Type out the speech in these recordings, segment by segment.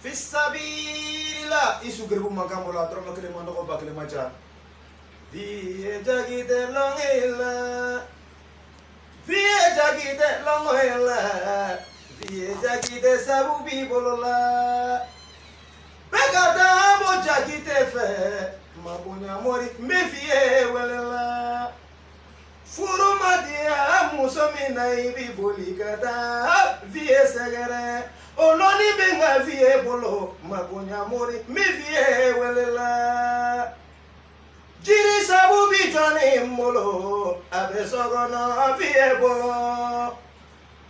Fisabila isu gerbu makam bola trono kelema ndoko ba kelema cha vie jagi de longela vie jagi de longela vie jagi de sabu bi bolola begada mo jagi te fe mabunya mori me vie welela furu madia musomi na ibi boligada vie segere oloni benga vie bolo mabunya mori me vie welela jiri sabu bi joni molo abesogono vie bolo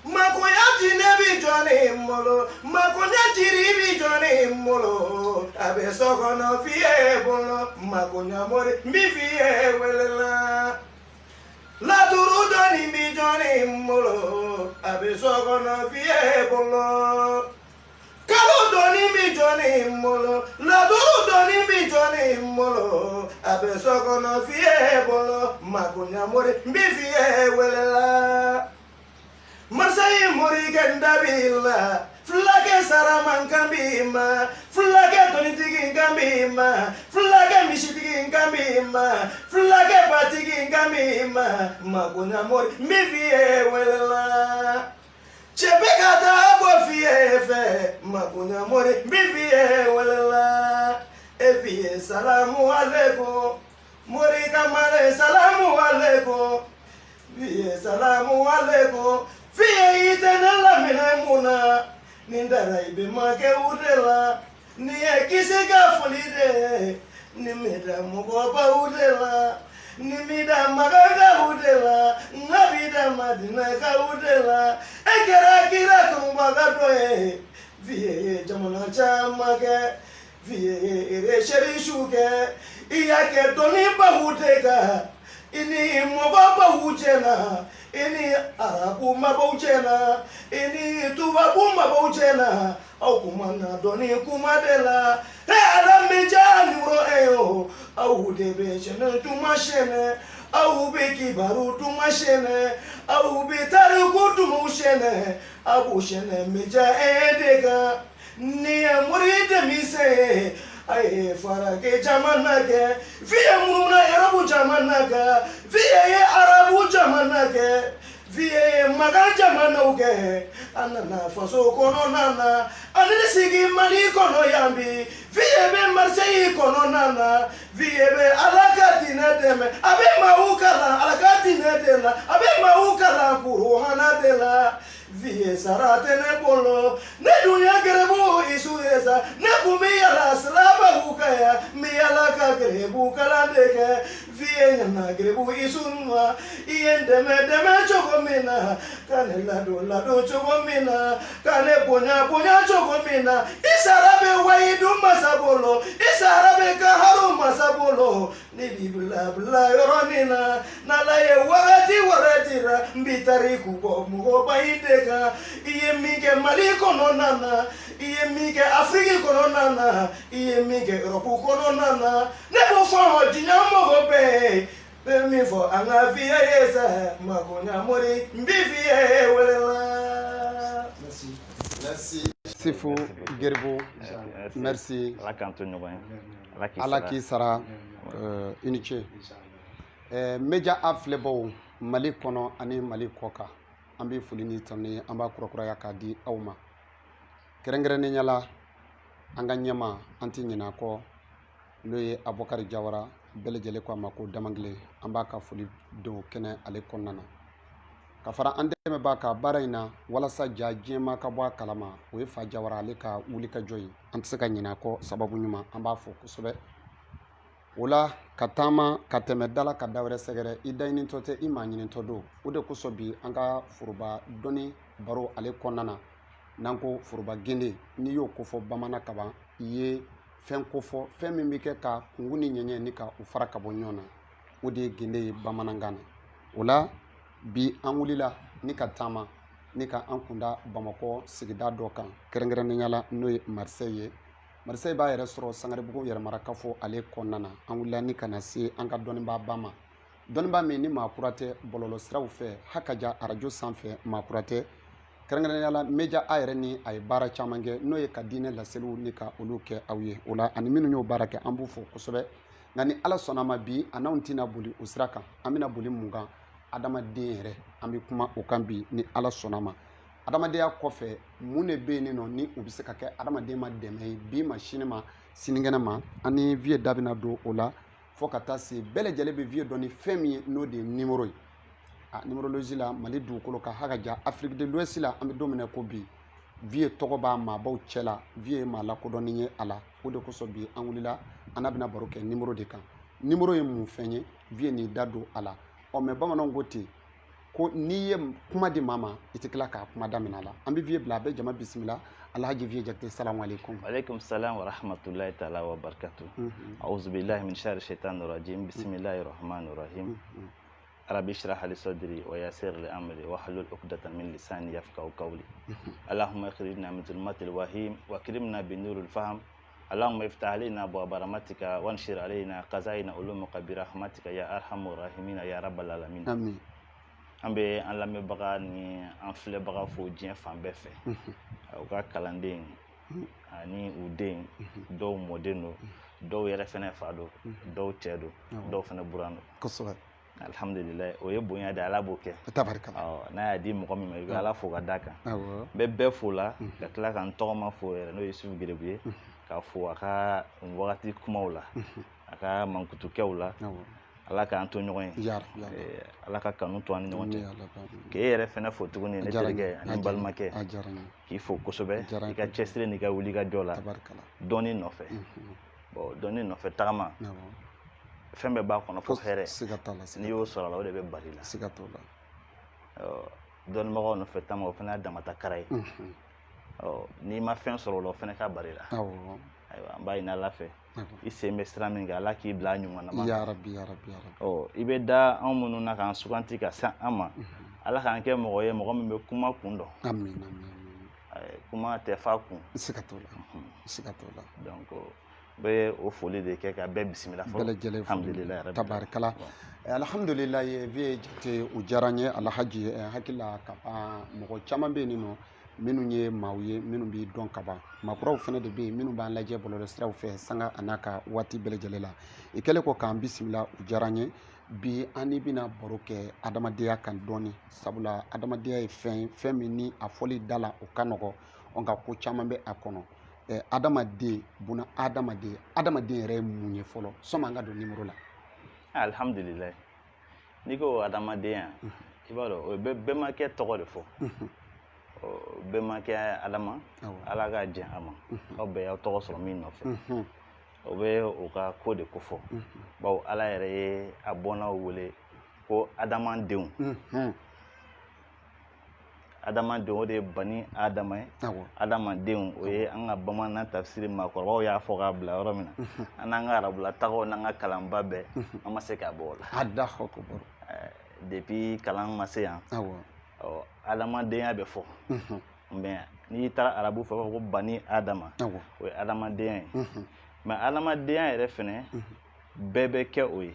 makoya jine bi joni molo makonya jiri bi joni molo abesogono vie bolo makonya mori me vie welela la turu doni mi joni molo abesogono vie bolo kalo doni mi joni molo la turu doni mi joni molo abesogono vie bolo makunya mori mi vie welela marsai mori gendabila flage saraman kambima flage doni tigi kambima flage mishitigi kambima flage batigi kambima makunya mori mi vie welela chebekata bo vie fe makunya mori mi vie welela vie salamu alaikum mori kamale salamu alaikum vie salamu alaikum vie itenela mine muna nindara ibe make udela ni ekisiga folide ni mida mugoba udela ni mida magaga udela ngabida madina ka udela ekera kira tumbaga doe vie jamana chamake vie ere sherishuke iyake doni bahutega ini moba bahujena ini arabu mabujena ini tuwabu mabujena au kumana doni kumadela he alamija nuro eyo au debe chene tumashene au beki baru tumashene au betaru tumushene abu shene meja edega ni muride mise ay farake jamanake vie muruna arabu jamanaka vie arabu jamanake vie magal jamanauke anana faso kono nana anene sigi mali kono yambi vie be marseille kono nana vie be alakatine deme abe maukala alakatine dela abe maukala kuruhana dela vie saratene bolo ne dunya gerebu isuesa ne kumi yala slaba hukaya mi yala ka gerebu kalandeke vie na gerebu isunwa iende deme chogomina kane lado chogomina kane ponya chogomina isarabe waidu masabolo isarabe kaharu masabolo ni bibla yoronina nalaye waratira mbitari kubo mugo baideka iye mige mali kono nana iye mige afriki kono nana iye mige europe kono nana nebo fo dinyamo be mi fo anga vie yesa makonya mori mbivie welela merci Sifu Gerbo, merci. Alaki Sara Uniche. Meja Aflebo, Mali Kono, Ani Mali Koka, Ambi Fulini Tani, Amba Kurakura Kadi, Auma. Kerengren Nyala, Anganyama, Antinyanako, Louis Abokari Jawara, Belejele kwa Mako Damangle, Ambaka Fuli do Kene Alekonana. Kafara ande me baka baraina wala sa jajema ka bwa kalama we fa jawara ale ka wuli ka joyi antsaka nyina ko sababu nyuma amba fo kusobe wala katama kateme dala ka dawre segere idaini tote imanyini todo ude kusobi anga furuba doni baro ale konana nanko furuba gende ni yo kofo bamana kaba iye fen kofo fen mimike ka nguni nyenye nika ufara kabonyona ude gende bamana ngana wala bi an wulila ni ka taama ni ka an kunda Bamako sigida dɔ kan kɛrɛnkɛrɛnnenya la n'o ye Marseille ye Marseille b'a yɛrɛ sɔrɔ Sangarebugu yɛrɛmarakafo ale kɔnɔna na an wulila ni ka na se an ka dɔnnibaa ba ma dɔnnibaa min ni maa kura tɛ bɔlɔlɔ siraw fɛ hakaja arajo sanfɛ maa kura tɛ kɛrɛnkɛrɛnnenya la media a yɛrɛ ni a ye baara caman kɛ n'o ye ka diinɛ laseliw ni ka olu kɛ aw ye o la ani minnu y'o baara kɛ an b'u fɔ kosɛbɛ nka ni ala sɔnna ma bi a n'anw tɛna boli o sira kan an bɛna boli mun kan adamaden yɛrɛ an bɛ kuma o kan bi ni ala sɔnna ma adamadenya kɔfɛ mun de bɛ yen nɔ ni u bɛ se ka kɛ adamaden ma dɛmɛ ye bi ma sini ma sinikɛnɛ ma an ni vie da bɛna don o la fo ka taa se bɛɛ lajɛlen bɛ vie dɔn ni fɛn min ye n'o de ye nimero ye numérologie la mali dugukolo ka ha ka ja Afrique de l'Ouest la an bɛ don min na ko bi vie tɔgɔ b'a maabaw cɛ la vie ye maa lakodɔnnen ye a la o de kosɔn bi an wulila an bɛna baro kɛ nimero de kan nimero ye mun fɛn ye vie n'i da don a la mais bamananw ko ten ko n'i ye kuma di maa ma i tɛ tila k'a kuma daminɛ a la an bɛ vie bila a bɛ jama bisimila alhaji vie jakite salamu alaikum alaikum salam wa rahmatullahi ta'ala wa barakatuh a'udhu billahi min sharri shaitanir rajim bismillahir rahmanir rahim rabbi shrah li sadri wa yassir li amri wa hlul 'uqdatan min lisani yafqahu qawli allahumma akhrijna min zulmatil wahim wa akrimna bi nuril fahm allahumma iftah alaina abwaaba rahmatika wanshir alaina qazaina ulumuka bi rahmatika ya arhamur rahimin ya rabbal alamin amin an bɛ an lamɛnbaga ni an filɛbaga fo diɲɛ fan bɛɛ fɛ u ka kalanden ani u den dɔw mɔden don dɔw yɛrɛ fɛnɛ fa don dɔw cɛ don dɔw fɛnɛ buran don kosɛbɛ alhamdulillah o ye bonya de ala b'o kɛ tabarikala n'a y'a di mɔgɔ min ma i bɛ ala fo ka d'a kan n bɛ bɛɛ fo la ka tila ka n tɔgɔma fo yɛrɛ n'o ye Yusufu Gerebu ye ka fo a ka wagati kumaw la a ka mankutukɛw la ala k'an to ɲɔgɔn ye ala ka kanu to an ni ɲɔgɔn cɛ k'e yɛrɛ fɛnɛ fo tuguni ne terikɛ ani balimakɛ k'i fo kosɛbɛ i ka cɛsiri n'i ka wuli ka jɔ la dɔnni nɔfɛ bon dɔnni nɔfɛ tagama fɛn bɛɛ b'a kɔnɔ fo hɛrɛ n'i y'o sɔrɔ a la o de bɛ bali la dɔnnibagaw nɔfɛ taama o fɛnɛ y'a damata kara ye n'i ma fɛn sɔrɔ o la o fɛnɛ ka bali la ayiwa an b'a ɲini ala fɛ i sen bɛ sira min kan ala k'i bila a ɲuman na ma ya rabbi i bɛ da anw minnu na k'an suganti ka se an ma ala k'an kɛ mɔgɔ ye mɔgɔ min bɛ kuma kun dɔn amin kuma tɛ fa kun siga t'o la donc bɛ o foli de kɛ ka bɛɛ bisimila fɔlɔ alhamdulilayi tabarikala alhamdulilayi vie jate o diyara n ye alhaji hakilila ka ban mɔgɔ caman bɛ yen nɔ minnu ye maaw ye minnu b'i dɔn ka ban maakɔrɔw fana de bɛ yen minnu b'an lajɛ bɔlɔlɔsiraw fɛ sanga a n'a ka waati bɛɛ lajɛlen la i kɛlen ko k'an bisimila o diyara n ye bi an ni bɛna baro kɛ adamadenya kan dɔɔni sabula adamadenya ye fɛn min ni a fɔli da la o ka nɔgɔ nka ko caman bɛ a kɔnɔ adamaden buna adamaden yɛrɛ ye mun ye fɔlɔ sɔmi an ka don nimero la alhamdulilayi n'i ko adamadenya i b'a dɔn o ye bɛnbakɛ tɔgɔ de fɔ bɛnbakɛ adama ala ka jɛn a ma aw bɛɛ y'aw tɔgɔ sɔrɔ min nɔfɛ o bɛ o ka ko de kofɔ bawo ala yɛrɛ ye a bɔnnaw wele ko adamadenw adamadenw o de ye bani adama ye adamadenw o ye an ka bamanan tafsiri maakɔrɔbaw y'a fɔ k'a bila yɔrɔ min na an n'an ka arabula tagaw n'an ka kalanba bɛɛ an ma se k'a bɔ o la depuis kalan ma se yan adamadenya bɛ fɔ mais n'i taara arabu fɛ u b'a fɔ ko bani adama o ye adamadenya ye mais adamadenya yɛrɛ fɛnɛ bɛɛ bɛ kɛ o ye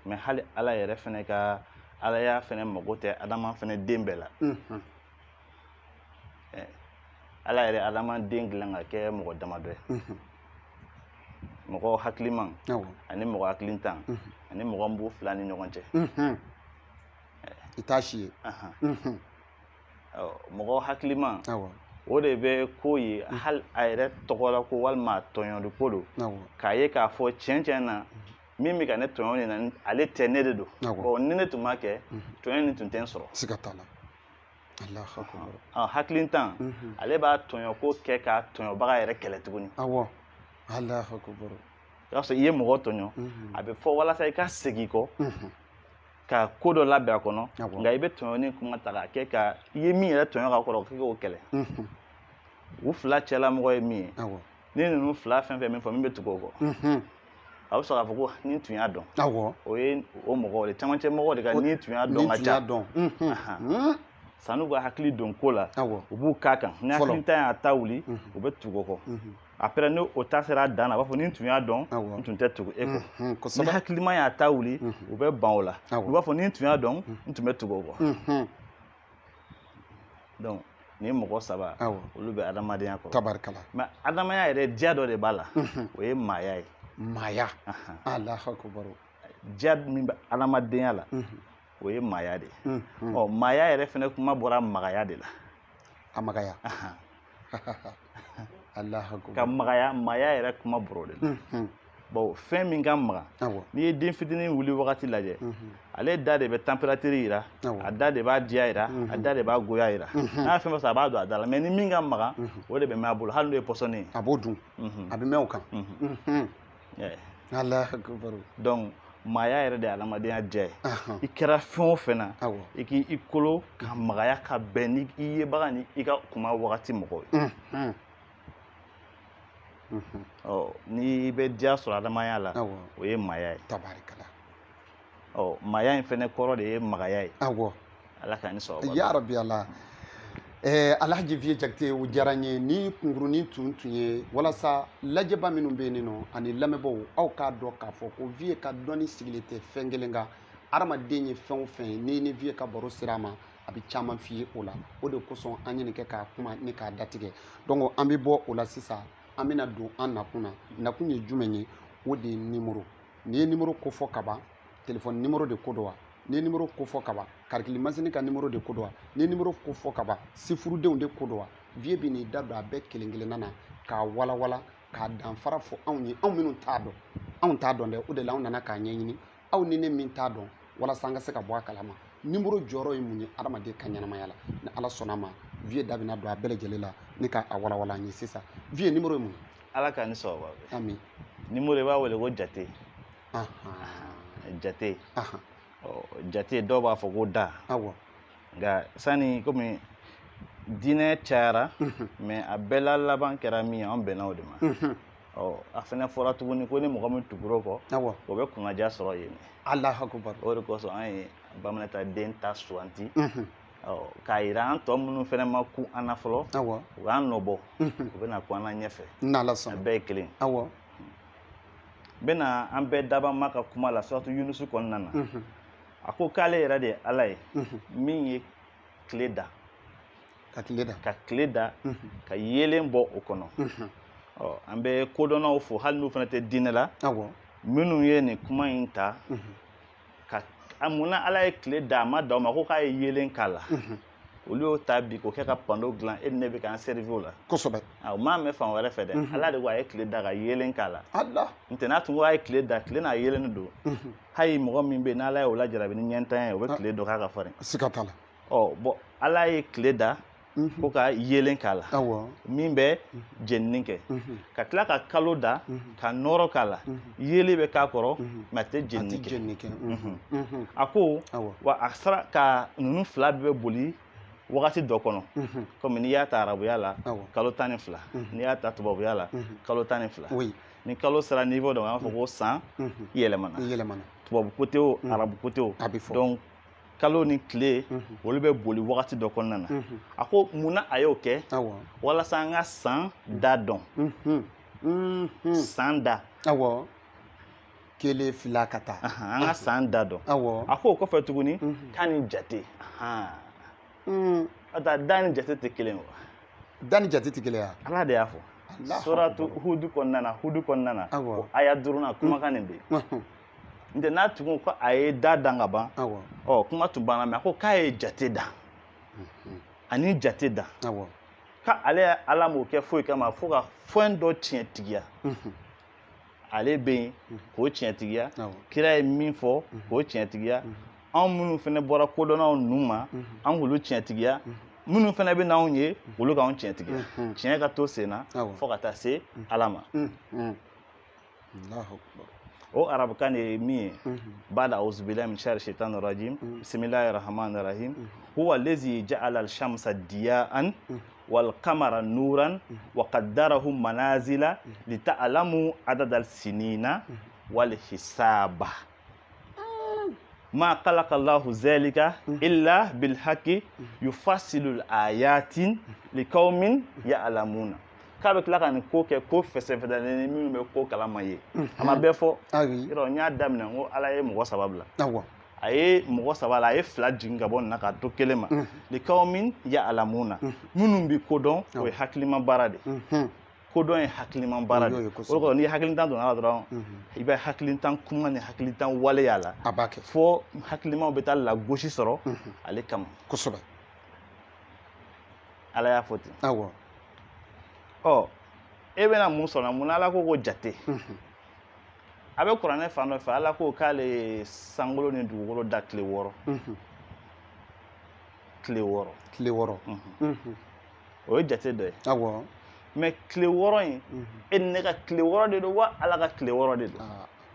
mais hali ala yɛrɛ fɛnɛ ka ala y'a fɛnɛ mago tɛ adama fɛnɛ den bɛɛ la ala yɛrɛ adamaden dilan ka kɛ mɔgɔ damadɔ ye mɔgɔ hakiliman ani mɔgɔ hakilintan ani mɔgɔ b'u fila ni ɲɔgɔn cɛ i t'a si ye mɔgɔ hakiliman o de bɛ ko ye hali a yɛrɛ tɔgɔ la ko walima a tɔɲɔli ko don k'a ye k'a fɔ tiɲɛ na min bɛ ka ne tɔɲɔ nin na ale tɛ ne de don ni ne tun b'a kɛ tɔɲɔ nin tun tɛ n sɔrɔ siga t'a la hakilintan ale b'a tɔɲɔ ko kɛ k'a tɔɲɔbaga yɛrɛ kɛlɛ tuguni o y'a sɔrɔ i ye mɔgɔ tɔɲɔ a bɛ fɔ walasa i ka segin kɔ ka ko dɔ labɛn a kɔnɔ nka i bɛ tɔɲɔni kuma ta k'a kɛ ka i ye min yɛrɛ tɔɲɔ ka kɔrɔ k'i k'o kɛlɛ u fila cɛlamɔgɔ ye min ye ni ninnu fila fɛn fɛn min fɔ min bɛ tugu o kɔ a bɛ sɔrɔ k'a fɔ ko ni tun y'a dɔn o ye o mɔgɔw de camancɛ mɔgɔw de ka ni tun y'a dɔn ka ca sanu ka hakili don ko la u b'u k'a kan ni hakilintan y'a ta wuli u bɛ tugu o kɔ après ni o ta sera a dan na a b'a fɔ ni tun y'a dɔn n tun tɛ tugu e kɔ ni hakiliman y'a ta wuli u bɛ ban o la u b'a fɔ ni tun y'a dɔn n tun bɛ tugu o kɔ donc ni mɔgɔ saba olu bɛ adamadenya kɔrɔ tabarikala mais adamadenya yɛrɛ diya dɔ de b'a la o ye maaya ye maaya Allahu akbar diya min bɛ adamadenya la o ye maaya de ɔ maaya yɛrɛ fɛnɛ kuma bɔra magaya de la a magaya Allahu akbar ka magaya maaya yɛrɛ kuma bɔra de la bon fɛn min ka maga n'i ye den fitinin wuli wagati lajɛ ale da de bɛ température yira a da de b'a diya yira a da de b'a goya yira n'a ye fɛn fɛn sɔrɔ a b'a don a da la mais ni min ka maga o de bɛ mɛn a bolo hali n'o ye pɔsɔni ye a b'o dun a bɛ mɛn o kan Allahu akbar donc maaya yɛrɛ de ye adamadenya diya ye i kɛra fɛn o fɛn na i k'i kolo ka magaya ka bɛn ni i yebaga ni i ka kuma wagati mɔgɔw ye n'i bɛ diya sɔrɔ adamadenya la o ye maaya ye tabarikala maaya in fɛnɛ kɔrɔ de ye magaya ye ala ka ni sababa ya rabi ala Alhaji Vieux Jakite o diyara n ye ni kunkurunin tun ye walasa lajɛba minnu bɛ yen nɔ ani lamɛnbaw aw k'a dɔn k'a fɔ ko Vieux ka dɔnni sigilen tɛ fɛn kelen kan adamaden ye fɛn o fɛn ni Vieux ka baro sera a ma a bɛ caman f'i ye o la o de kosɔn an ye nin kɛ k'a kuma ni k'a datigɛ donc an bɛ bɔ o la sisan an bɛna don an nakun na nakun ye jumɛn ye o de ye numéro n'i ye numéro kofɔ ka ban téléphone numéro de ko don wa n'i ye numéro kofɔ ka ban calcul machine ka numéro de ko don wa n'i ye numéro kofɔ ka ban sifurudenw de ko don wa Vieux bɛ n'i da don a bɛɛ kelen kelenna na k'a walawala k'a danfara fɔ anw ye anw minnu t'a dɔn anw t'a dɔn dɛ o de la anw nana k'a ɲɛɲini aw ni ne min t'a dɔn walasa an ka se ka bɔ a kalama numéro jɔyɔrɔ ye mun ye adamaden ka ɲɛnamaya la ni ala sɔnna ma Vieux da bɛna don a bɛɛ lajɛlen la ni k'a walawala an ye sisan Vieux numéro ye mun ye ala ka ni sababa ami numéro i b'a wele ko jate jate jate dɔw b'a fɔ ko da nka sani komi diinɛ cayara mais a bɛɛ la laban kɛra min ye an bɛnna o de ma a fɛnɛ fɔra tuguni ko ni mɔgɔ min tugura o kɔ o bɛ kunnaja sɔrɔ yen Allahu akbar o de kosɔn an ye bamananta den ta suganti k'a yira an tɔ minnu fɛnɛ ma kun an na fɔlɔ u k'an nɔbɔ u bɛna kun an na ɲɛfɛ a bɛɛ ye kelen bɛna an bɛɛ daba ma ka kuma la suratu Yunusu kɔnɔna na a ko k'ale yɛrɛ de ye ala ye min ye tile da ka tile da ka yeelen bɔ o kɔnɔ an bɛ kodɔnnaw fo hali n'u fɛnɛ tɛ diinɛ la minnu ye nin kuma in ta ka mun na ala ye tile da a ma da o ma ko k'a ye yeelen k'a la olu y'o ta bi k'o kɛ ka pando dilan e ni ne bɛ k'an servi o la kosɛbɛ o m'a mɛn fan wɛrɛ fɛ dɛ ala de ko a ye tile da ka yeelen k'a la n'o tɛ n'a tun ko a ye tile da tile n'a yeelen don hali mɔgɔ min bɛ yen n'ala ye o lajarabi ni ɲɛntanya ye o bɛ tile dɔ k'a ka farin siga t'a la bon ala ye tile da ko ka yeelen k'a la min bɛ jenini kɛ ka tila ka kalo da ka nɔrɔ k'a la yeelen bɛ k'a kɔrɔ mais a tɛ jenini kɛ a ko wa a sera ka ninnu fila bɛɛ boli wagati dɔ kɔnɔ komi n'i y'a ta arabuya la kalo 12 n'i y'a ta tubabuya la kalo 12 ni kalo sera niveau dɔ an b'a fɔ ko san yɛlɛmana tubabu kote o arabu kote o donc kalo ni tile olu bɛ boli wagati dɔ kɔnɔna na a ko mun na a y'o kɛ walasa an ka san da dɔn san da kelen fila ka taa an ka san da dɔn a ko o kɔfɛ tuguni k'a ni jate da ni jate tɛ kelen wa da ni jate tɛ kelen ya ala de y'a fɔ suratu hudu kɔnɔna na o aya 5 kumakan nin bɛ yen n tɛ n'a tugun ko a ye da dan ka ban kuma tun banna mais a ko k'a ye jate da ani jate da ka ale ye ala m'o kɛ foyi kama fo ka fɛn dɔ tiɲɛtigiya ale bɛ yen k'o tiɲɛtigiya kira ye min fɔ k'o tiɲɛtigiya anw minnu fana bɔra kodɔnnaw ninnu ma an k'olu tiɲɛtigiya minnu fana bɛ n'anw ye olu k'anw tiɲɛtigiya tiɲɛ ka to sen na fo ka taa se ala ma o arabukan de ye min ye bada auzubillahi min shari shaitani rajim bismillahir rahmanir rahim huwa allazi ja'ala al-shamsa diya'an wal qamara nuran wa qaddarahu manazila lita'lamu adada al-sinina wal hisaba ma khalaqa Allahu zalika illa bil haqqi yufassilu al-ayatin liqaumin ya'lamuna k'a bɛ tila ka nin ko kɛ ko fɛsɛfɛsɛlen minnu bɛ ko kalama ye a ma bɛɛ fɔ yɔrɔ n y'a daminɛ n ko ala ye mɔgɔ 3 bila a ye mɔgɔ saba la a ye 2 jigin ka bɔ nin na k'a to kelen ma likawmin ya'lamuna minnu bi kodɔn o ye hakilima baara de kodɔn ye hakilima baara de o kɔrɔ n'i ye hakilitan donna a la dɔrɔn i bɛ hakilitan kuma ni hakilitan waleya la fo hakilimaw bɛ taa lagosi sɔrɔ ale kama kosɛbɛ ala y'a fɔ ten ɔ e bɛna mun sɔrɔ mun na ala ko ko jate a bɛ kuranɛ fan dɔ fɛ ala ko k'ale ye sankolo ni dugukolo da tile 6 tile 6 o ye jate dɔ ye mais tile 6 in e ne ka tile 6 de don wa ala ka tile 6 de don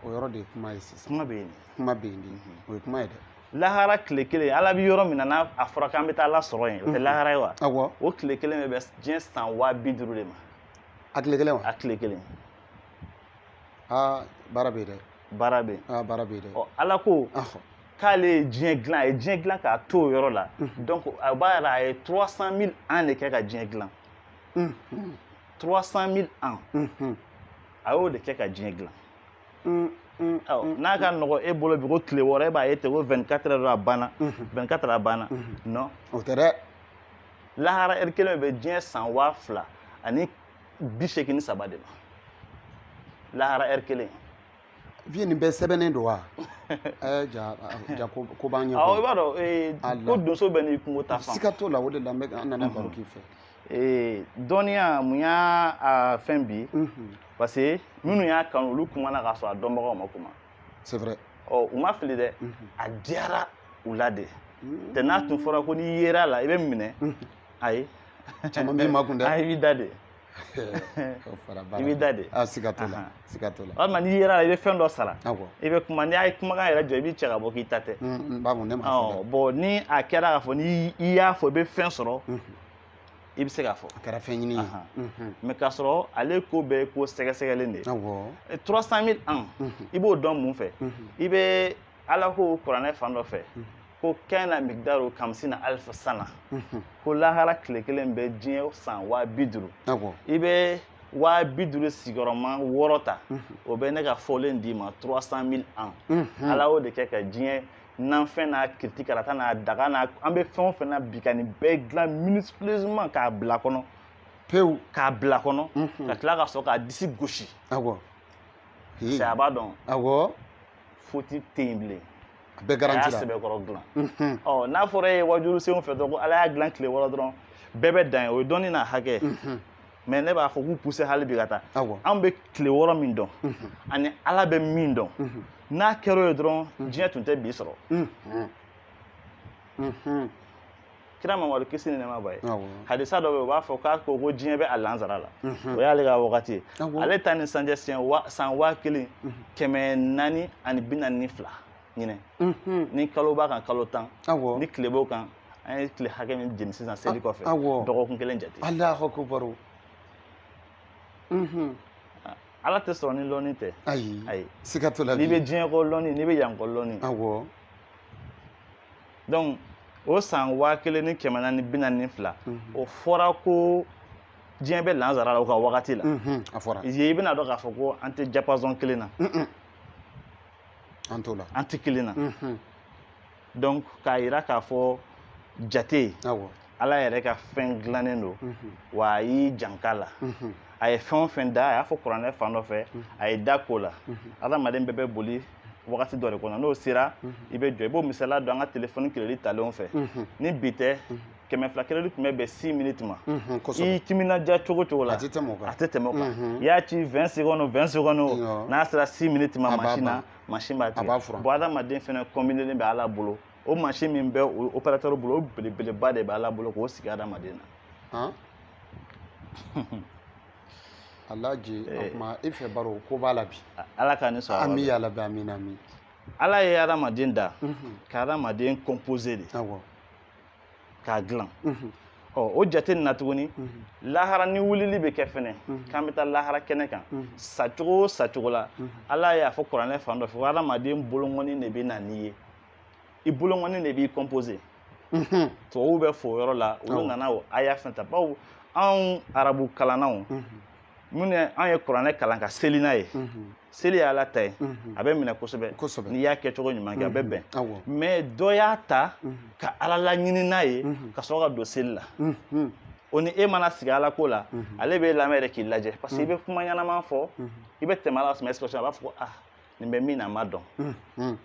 o yɔrɔ de ye kuma ye sisan kuma bɛ yen o ye kuma ye dɛ lahara tile kelen ala bɛ yɔrɔ min na n'a fɔra k'an bɛ taa ala sɔrɔ yen o tɛ lahara ye wa o tile kelen bɛ diɲɛ san 50 de ma a tile kelen wa a tile kelen baara bɛ yen dɛ baara bɛ yen baara bɛ yen dɛ ala ko k'ale ye diɲɛ dilan a ye diɲɛ dilan k'a to o yɔrɔ la donc a b'a yɛrɛ a ye 300 000 ans de kɛ ka diɲɛ dilan 300 000 ans a y'o de kɛ ka diɲɛ dilan n'a ka nɔgɔ e bolo bi ko tile 6 e b'a ye ten ko 24 heures a banna 24 heures a banna non o tɛ dɛ lahara heure kelen bɛ diɲɛ san 2000 ani 83 de ma lahara heure kelen vie nin bɛɛ sɛbɛnnen don wa ja ko b'an ɲɛ i b'a dɔn ko donso bɛ n'i kungo ta fan siga t'o la o de la an nana baro k'i fɛ dɔnniya mun y'a fɛn bi parce que minnu y'a kanu olu kumana k'a sɔrɔ a dɔnbagaw ma kuma c'est vrai u ma fili dɛ a diyara u la de tɛ n'a tun fɔra ko n'i yera la i bɛ minɛ ayi caman b'i makun dɛ i b'i da de i b'i da de siga t'o la walima n'i yera la i bɛ fɛn dɔ sara i bɛ kuma n'i y'a ye kumakan yɛrɛ jɔ i b'i cɛ ka bɔ k'i ta tɛ bon ni a kɛra k'a fɔ ni i y'a fɔ i bɛ fɛn sɔrɔ i bɛ se k'a fɔ a kɛra fɛn ɲini ye mais k'a sɔrɔ ale ko bɛɛ ye ko sɛgɛsɛgɛlen de ye 300 000 ans i b'o dɔn mun fɛ i bɛ ala ko kuranɛ fan dɔ fɛ ko kana migdaru kamsina alf sana ko lahara tile kelen bɛ diɲɛ san 50 i bɛ 50 sigiyɔrɔma 6 ta o bɛ ne ka fɔlen d'i ma 300 000 ans ala y'o de kɛ ka diɲɛ nanfɛn n'a kiriti karata n'a daga n'a an bɛ fɛn o fɛn na bi ka nin bɛɛ dilan minutieusement k'a bila kɔnɔ pewu k'a bila kɔnɔ ka tila ka sɔrɔ k'a disi gosi c'est a b'a dɔn foti tɛ yen bilen a bɛɛ garanti la a y'a sɛbɛkɔrɔ dilan n'a fɔra e ye wajulu senw fɛ dɔrɔn ko ala y'a dilan tile 6 dɔrɔn bɛɛ bɛ dan ye o ye dɔnni n'a hakɛ mais ne b'a fɔ k'u pousser hali bi ka taa an bɛ tile 6 min dɔn ani ala bɛ min dɔn n'a kɛra o ye dɔrɔn diɲɛ tun tɛ bi sɔrɔ kira mamadu kisi ni nɛɛma b'a ye hadisa dɔ bɛ yen u b'a fɔ k'a ko diɲɛ bɛ a lansara la o y'ale ka wagati ye ale ta ni sanjɛ san 1442 ɲinɛ ni kalo b'a kan kalo 10 ni tile b'o kan an ye tile hakɛ min jeni sisan seli kɔfɛ dɔgɔkun kelen jate Alahu akibaru ala tɛ sɔrɔ ni lɔnni tɛ ayi siga t'o la n'i bɛ diɲɛ kɔ lɔnni n'i bɛ yan kɔ lɔnni donc o san 1442 o fɔra ko diɲɛ bɛ lansara la o ka wagati la a fɔra i bɛna dɔn k'a fɔ ko an tɛ diapason kelen na an t'o la an tɛ kelen na donc k'a yira k'a fɔ jate ala yɛrɛ ka fɛn dilannen don wa a y'i janka la a ye fɛn o fɛn da a y'a fɔ kuranɛ fan dɔ fɛ a ye da ko la adamaden bɛɛ bɛ boli wagati dɔ de kɔnɔ n'o sera i bɛ jɔ i b'o misaliya don an ka telefɔni keleli talenw fɛ ni bi tɛ 200 keleli tun bɛ bɛn 6 minutes ma i timinadiya cogo o cogo la a tɛ tɛmɛ o kan i y'a ci 20 secondes n'a sera 6 minutes ma mansin b'a tigɛ bon adamaden fɛnɛ combinelen bɛ ala bolo o mansin min bɛ opérateur bolo o belebeleba de bɛ ala bolo k'o sigi adamaden na Alhaji o tuma i fɛ baro ko b'a la bi ala ka ni sɔn ami ya labi amina ami ala ye adamaden da ka adamaden composé de k'a dilan o jate nin na tuguni lahara ni wulili bɛ kɛ fɛnɛ k'an bɛ taa lahara kɛnɛ kan sacogo o sacogo la ala y'a fɔ kuranɛ fan dɔ fɛ ko adamaden bolongɔni de bɛ na n'i ye i bolongɔni de b'i composé tubabuw bɛ fɔ o yɔrɔ la olu nana o aya fɛn ta bawo anw arabu kalannaw mun an ye kuranɛ kalan ka seli n'a ye seli ye Ala ta ye a bɛ minɛ kosɛbɛ n'i y'a kɛ cogo ɲuman kɛ a bɛ bɛn mais dɔ y'a ta ka Ala laɲini n'a ye ka sɔrɔ ka don seli la o ni e mana sigi Ala ko la ale b'e lamɛn yɛrɛ k'i lajɛ parce que i bɛ kuma ɲɛnama fɔ i bɛ tɛmɛ Ala sɔrɔ a b'a fɔ ko nin bɛ min na a ma dɔn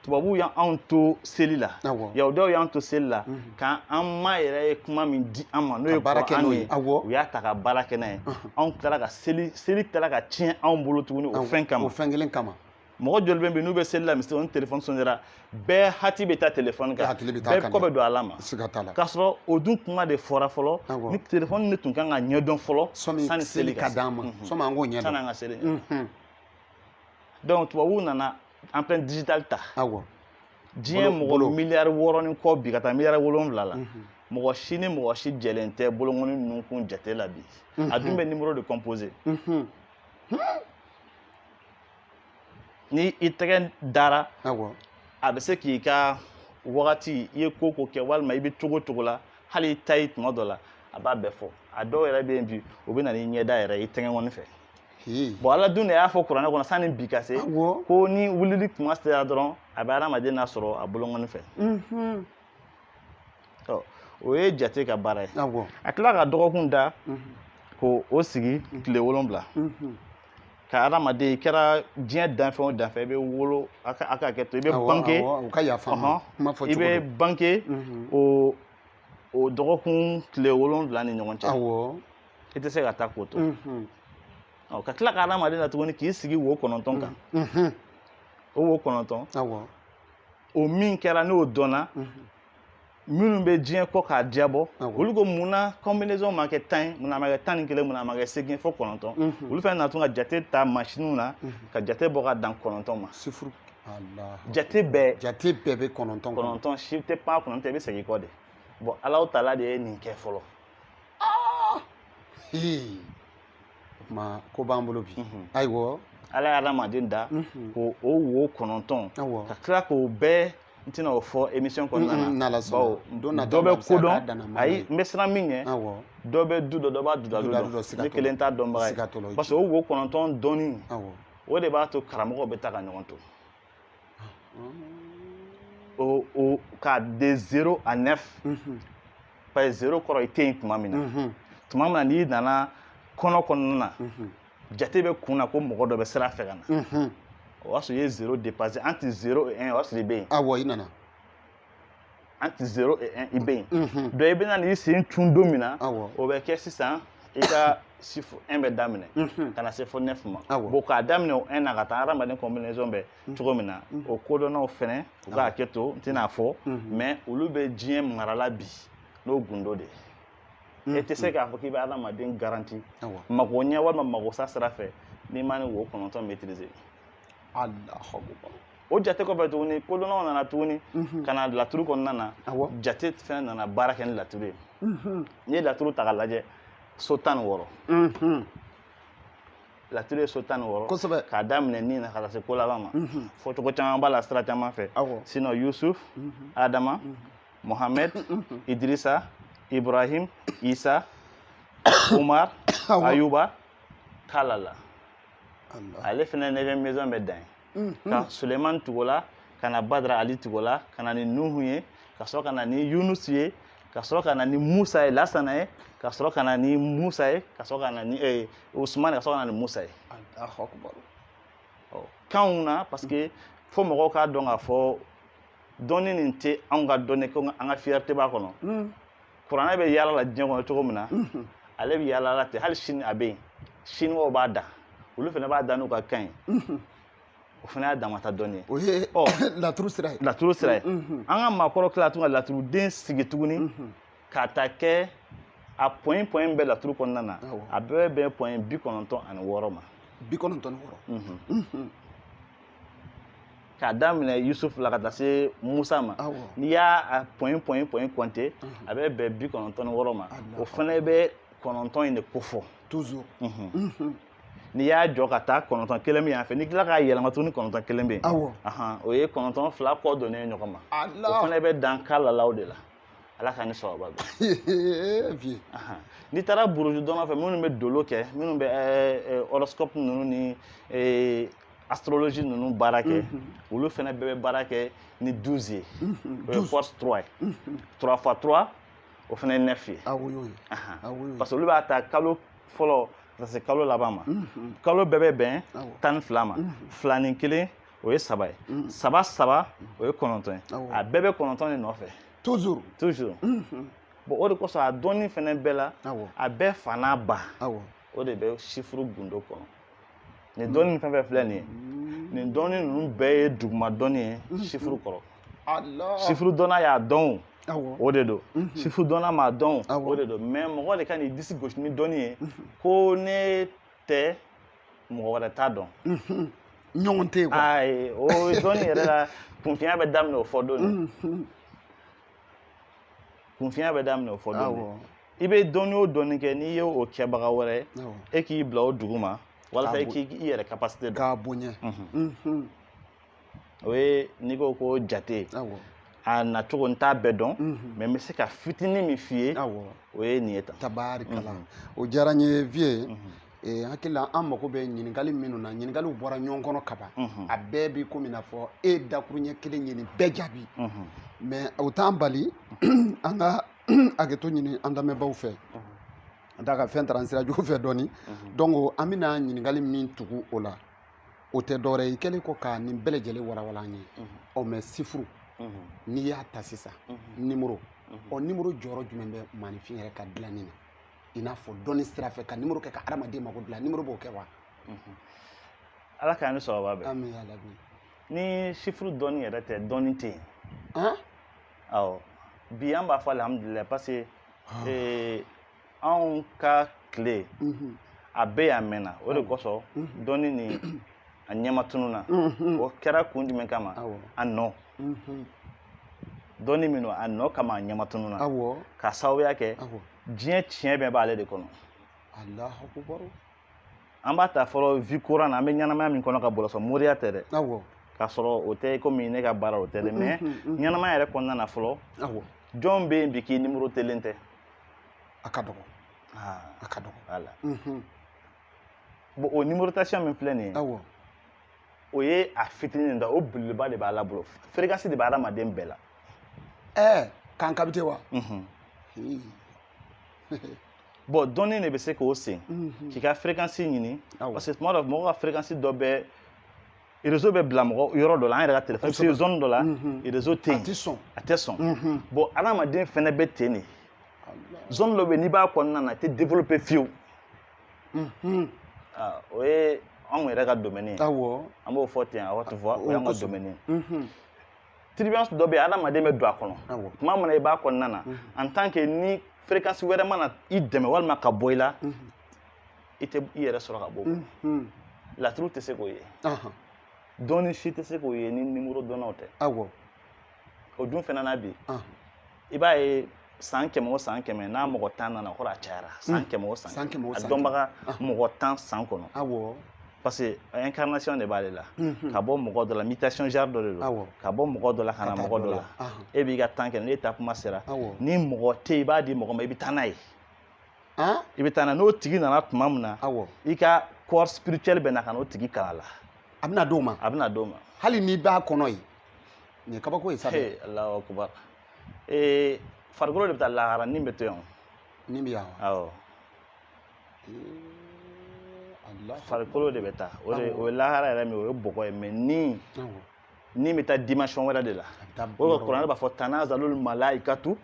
tubabuw y'anw to seli la yahudaw y'anw to seli la k'an ma yɛrɛ ye kuma min di an ma n'o ye Kuran ye u y'a ta ka baara kɛ n'a ye anw tilala ka seli tilala ka tiɲɛ anw bolo tuguni o fɛn kama o fɛn kelen kama mɔgɔ joli bɛ n'u bɛ seli la misiri ni téléphone sonnera bɛɛ hati bɛ taa téléphone kan bɛɛ kɔ bɛ don Ala ma k'a sɔrɔ o dun kuma de fɔra fɔlɔ ni téléphone de tun kan ka ɲɛdɔn fɔlɔ sani seli ka d'an ma sɔmi an k'o ɲɛdɔn sani an ka seli donc tubabuw nana empreinte digitale ta diɲɛ mɔgɔ miliyari 6 ni kɔ bi ka taa miliyari 7 la mɔgɔ si ni mɔgɔ si jɛlen tɛ bolokɔni nunkun jate la bi a dun bɛ numéro de composé ni i tɛgɛ dara a bɛ se k'i ka wagati i ye ko kɛ walima i bɛ cogo la hali i ta ye tuma dɔ la a b'a bɛɛ fɔ a dɔw yɛrɛ bɛ yen bi o bɛ na ni ɲɛda yɛrɛ i tɛgɛ ŋɔni fɛ bon Ala dun de y'a fɔ kuranɛ kɔnɔ sani bi ka se ko ni wulili kuma sera dɔrɔn a bɛ adamaden lasɔrɔ a bolokɔni fɛ o ye jate ka baara ye a tila ka dɔgɔkun da ko o sigi tile 7 ka adamaden i kɛra diɲɛ danfɛn o danfɛn i bɛ wolo a ka hakɛ to i bɛ banke i bɛ banke o dɔgɔkun tile 7 ni ɲɔgɔn cɛ i tɛ se ka taa k'o to ka tila ka adamaden na tuguni k'i sigi wo 9 kan o wo 9 o min kɛra n'o dɔnna minnu bɛ diɲɛ kɔ k'a diabɔ olu ko munna combinaison ma kɛ 10 munna a ma kɛ 11 munna a ma kɛ 8 fo 9 olu fɛnɛ na tun ka jate ta machine na ka jate bɔ ka dan 9 ma jate bɛɛ bɛ 9 si tɛ pan 9 i bɛ segin kɔ de bon Alahu Taala de ye nin kɛ fɔlɔ ma ko b'an bolo bi ayiwa Ala ye adamaden da ko o wo 9 ka tila k'o bɛɛ n tɛna o fɔ émission kɔnɔna na bawo dɔ bɛ kodɔn ayi n bɛ siran min ɲɛ dɔ bɛ du dɔ dɔ b'a duda dɔn ne kelen t'a dɔnbaga ye parce que o wo 9 dɔnni o de b'a to karamɔgɔw bɛ taa ka ɲɔgɔn to o ka de 0 à 9 parce que 0 kɔrɔ i tɛ yen tuma min na n'i nana kɔnɔna na jate bɛ kun na ko mɔgɔ dɔ bɛ sira fɛ ka na o y'a sɔrɔ i ye 0 dépassé entre 0 et 1 o y'a sɔrɔ i bɛ yen i nana entre 0 et 1 i bɛ yen donc i bɛ na n'i sen cun don min na o bɛ kɛ sisan i ka chiffre 1 bɛ daminɛ ka na se fo 9 ma bon k'a daminɛ o 1 na ka taa hadamaden combinaison bɛ cogo min na o kodɔnnaw fɛnɛ u ka hakɛ to n tɛna fɔ mais olu bɛ diɲɛ marala bi n'o gundo de ye e tɛ se k'a fɔ k'i bɛ adamaden garanti mago ɲɛ walima mago sa sira fɛ n'i ma ni wo 9 maîtriser o jate kɔfɛ tuguni kodɔnnaw nana tuguni ka na laturu kɔnɔna na jate fɛnɛ nana baara kɛ ni laturu ye n'i ye laturu ta ka lajɛ so 16 laturu ye so 16 k'a daminɛ nin na ka taa se ko laban ma fɔcogo caman b'a la sira caman fɛ sinon Yusuf Adama Mohamed Idrissa Ibrahim Isa Umar Ayuba Kalala ale fɛnɛ 9e maison bɛ dan ye ka Suleiman tugola ka na Badra Ali tugola ka na ni Nuhu ye ka sɔrɔ ka na ni Yunus ye ka sɔrɔ ka na ni Musa ye Lasana ye ka sɔrɔ ka na ni Musa ye ka sɔrɔ ka na ni Usman ka sɔrɔ ka na ni Musa ye kanw na parce que fo mɔgɔw k'a dɔn k'a fɔ dɔnni nin tɛ anw ka dɔnni ko an ka fierté b'a kɔnɔ kuranɛ bɛ yaala la diɲɛ kɔnɔ cogo min na ale bɛ yaala la ten hali sini a bɛ yen siniwaw b'a da olu fana b'a da n'u ka kan ye o fana y'a damata dɔnni ye o ye laturu sira ye an ka maakɔrɔ tila tun ka laturuden sigi tuguni k'a ta kɛ a point bɛɛ laturu kɔnɔna na a bɛɛ bɛ bɛn point 96 ma 96 k'a daminɛ Yusuf la ka taa se Musa ma n'i y'a point compter a bɛ bɛn 96 ma o fana bɛ 9 in de kofɔ toujours n'i y'a jɔ ka taa 9 kelen bɛ yan fɛ n'i tila k'a yɛlɛma tuguni 9 kelen bɛ yen o ye 9 fila kɔ donnen ɲɔgɔn ma o fana bɛ dan kalalaw de la ala ka ni sababa bɛ n'i taara buruju dɔnna fɛ minnu bɛ dolo kɛ minnu bɛ horoscope ninnu ni astrologie ninnu baara kɛ olu fana bɛɛ bɛ baara kɛ ni 12 ye o ye force 3 ye 3 fois 3 o fana ye 9 ye parce que olu b'a ta kalo fɔlɔ ka se kalo laban ma kalo bɛɛ bɛ bɛn 12 ma 2 ni 1 o ye 3 ye 3 o ye 9 ye a bɛɛ bɛ 9 de nɔfɛ toujours bon o de kosɔn a dɔnni fana bɛɛ la a bɛɛ fa n'a ba o de bɛ chiffre gundo kɔnɔ nin dɔnni fɛn fɛn filɛ nin ye nin dɔnni ninnu bɛɛ ye duguma dɔnni ye chiffre kɔrɔ chiffre dɔnna y'a dɔn o de don chiffre dɔnna m'a dɔn o de don mais mɔgɔ de ka n'i disi gosi ni dɔnni ye ko ne tɛ mɔgɔ wɛrɛ t'a dɔn ɲɔgɔn tɛ yen quoi ayi o dɔnni yɛrɛ la kunfinya bɛ daminɛ o fɔ don kunfinya bɛ daminɛ o fɔ don i bɛ dɔnni o dɔnni kɛ n'i ye o kɛbaga wɛrɛ e k'i bila o dugu ma walasa i k'i yɛrɛ capacité dɔn k'a bonya o ye n'i ko ko jate a nacogo n t'a bɛɛ dɔn mais n bɛ se ka fitinin min f'i ye o ye nin ye tan tabarikala o diyara n ye vie hakili la an mago bɛ ɲininkali minnu na ɲininkaliw bɔra ɲɔgɔn kɔnɔ ka ban a bɛɛ bi komi n'a fɔ e dakuru ɲɛ kelen ye nin bɛɛ jaabi mais o t'an bali an ka hakɛto ɲini an lamɛnbaaw fɛ da ka fɛn taara sira jugu fɛ dɔɔni donc an bɛna ɲininkali min tugu o la o tɛ dɔwɛrɛ i kɛlen kɔ ka nin bɛɛ lajɛlen walawala an ye mais sifuru n'i y'a ta sisan numéro numéro jɔyɔrɔ jumɛn bɛ maanifin yɛrɛ ka dilanni na i n'a fɔ dɔnni sira fɛ ka numéro kɛ ka adamaden mago dilan numéro b'o kɛ wa ala k'an ni sababa bɛn amin ya rabi ni chiffre dɔnni yɛrɛ tɛ dɔnni tɛ yen awɔ bi an b'a fɔ alhamdulilayi parce que anw ka tile a bɛɛ y'a mɛnna o de kosɔn dɔnni ni a ɲɛma tununa o kɛra kun jumɛn kama a nɔ dɔnni min don a nɔ kama a ɲɛma tununa ka sababuya kɛ diɲɛ tiɲɛ bɛɛ b'ale de kɔnɔ an b'a ta fɔlɔ vie courant na an bɛ ɲɛnamaya min kɔnɔ ka bɔlɔsɔ moriya tɛ dɛ k'a sɔrɔ o tɛ komi ne ka baara o tɛ dɛ mais ɲɛnamaya yɛrɛ kɔnɔna na fɔlɔ jɔn bɛ yen bi k'i numéro telen tɛ a ka dɔgɔ a ka dɔgɔ voilà bon o numérotation min filɛ nin ye o ye a fitinin da o belebeleba de b'a la bolo fréquence de bɛ adamaden bɛɛ la k'an kabite wa bon dɔnni de bɛ se k'o sen k'i ka fréquence ɲini parce que tuma dɔ mɔgɔ ka fréquence dɔ bɛ réseau bɛ bila mɔgɔ yɔrɔ dɔ la an yɛrɛ ka téléphone bɛ se zone dɔ la réseau tɛ yen a tɛ sɔn bon adamaden fɛnɛ bɛ ten de zone dɔ bɛ yen n'i b'a kɔnɔna na i tɛ développer fiyewu o ye anw yɛrɛ ka domaine ye an b'o fɔ ten à haute voix o y'an ka domaine ye tribulance dɔ bɛ yen adamaden bɛ don a kɔnɔ tuma min na i b'a kɔnɔna na en tant que ni fréquence wɛrɛ mana i dɛmɛ walima ka bɔ i la i tɛ i yɛrɛ sɔrɔ ka bɔ o kɔnɔ laturu tɛ se k'o ye dɔnni si tɛ se k'o ye ni numéro dɔnnaw tɛ o dun fana na bi i b'a ye san 100 o san 100 n'a mɔgɔ 10 nana o kɔrɔ a cayara san 100 o san 100 a dɔnbaga mɔgɔ 10 san kɔnɔ parce que incarnation de b'ale la ka bɔ mɔgɔ dɔ la mutation genre dɔ de don ka bɔ mɔgɔ dɔ la ka na mɔgɔ dɔ la e b'i ka temps kɛ n'e ta kuma sera ni mɔgɔ tɛ i b'a di mɔgɔ ma i bɛ taa n'a ye i bɛ taa n'a n'o tigi nana tuma min na i ka corps spirituel bɛ na ka n'o tigi kala la a bɛna d'o ma hali n'i b'a kɔnɔ yen nin ye kabako ye sa dɛ Alahu akubar farikolo de bɛ taa lahara nin bɛ to yan nin bɛ yan awɔ farikolo de bɛ taa o ye lahara yɛrɛ min o ye bɔgɔ ye mais nin bɛ taa dimension wɛrɛ de la o de kuranɛ b'a fɔ tanazalul malaikatu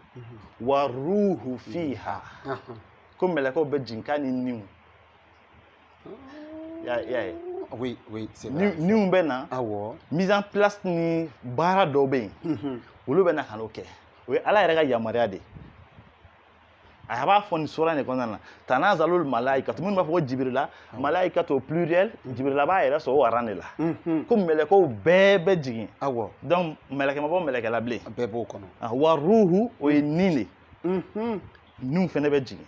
wa ruhu fiha ko mɛlɛkɛw bɛ jigin k'a ni niw y'a ye niw bɛ na mise en place ni baara dɔw bɛ yen olu bɛ na ka n'o kɛ o ye ala yɛrɛ ka yamaruya de a b'a fɔ nin sura nin kɔnɔna na tanazalul malaikatu minnu b'a fɔ ko jibirila malaikatu au pluriel jibirila b'a yɛrɛ sɔrɔ o aran de la ko mɛlɛkɛw bɛɛ bɛ jigin donc mɛlɛkɛ ma bɔ mɛlɛkɛ la bilen bɛɛ b'o kɔnɔ wa ruhu o ye nin de niw fɛnɛ bɛ jigin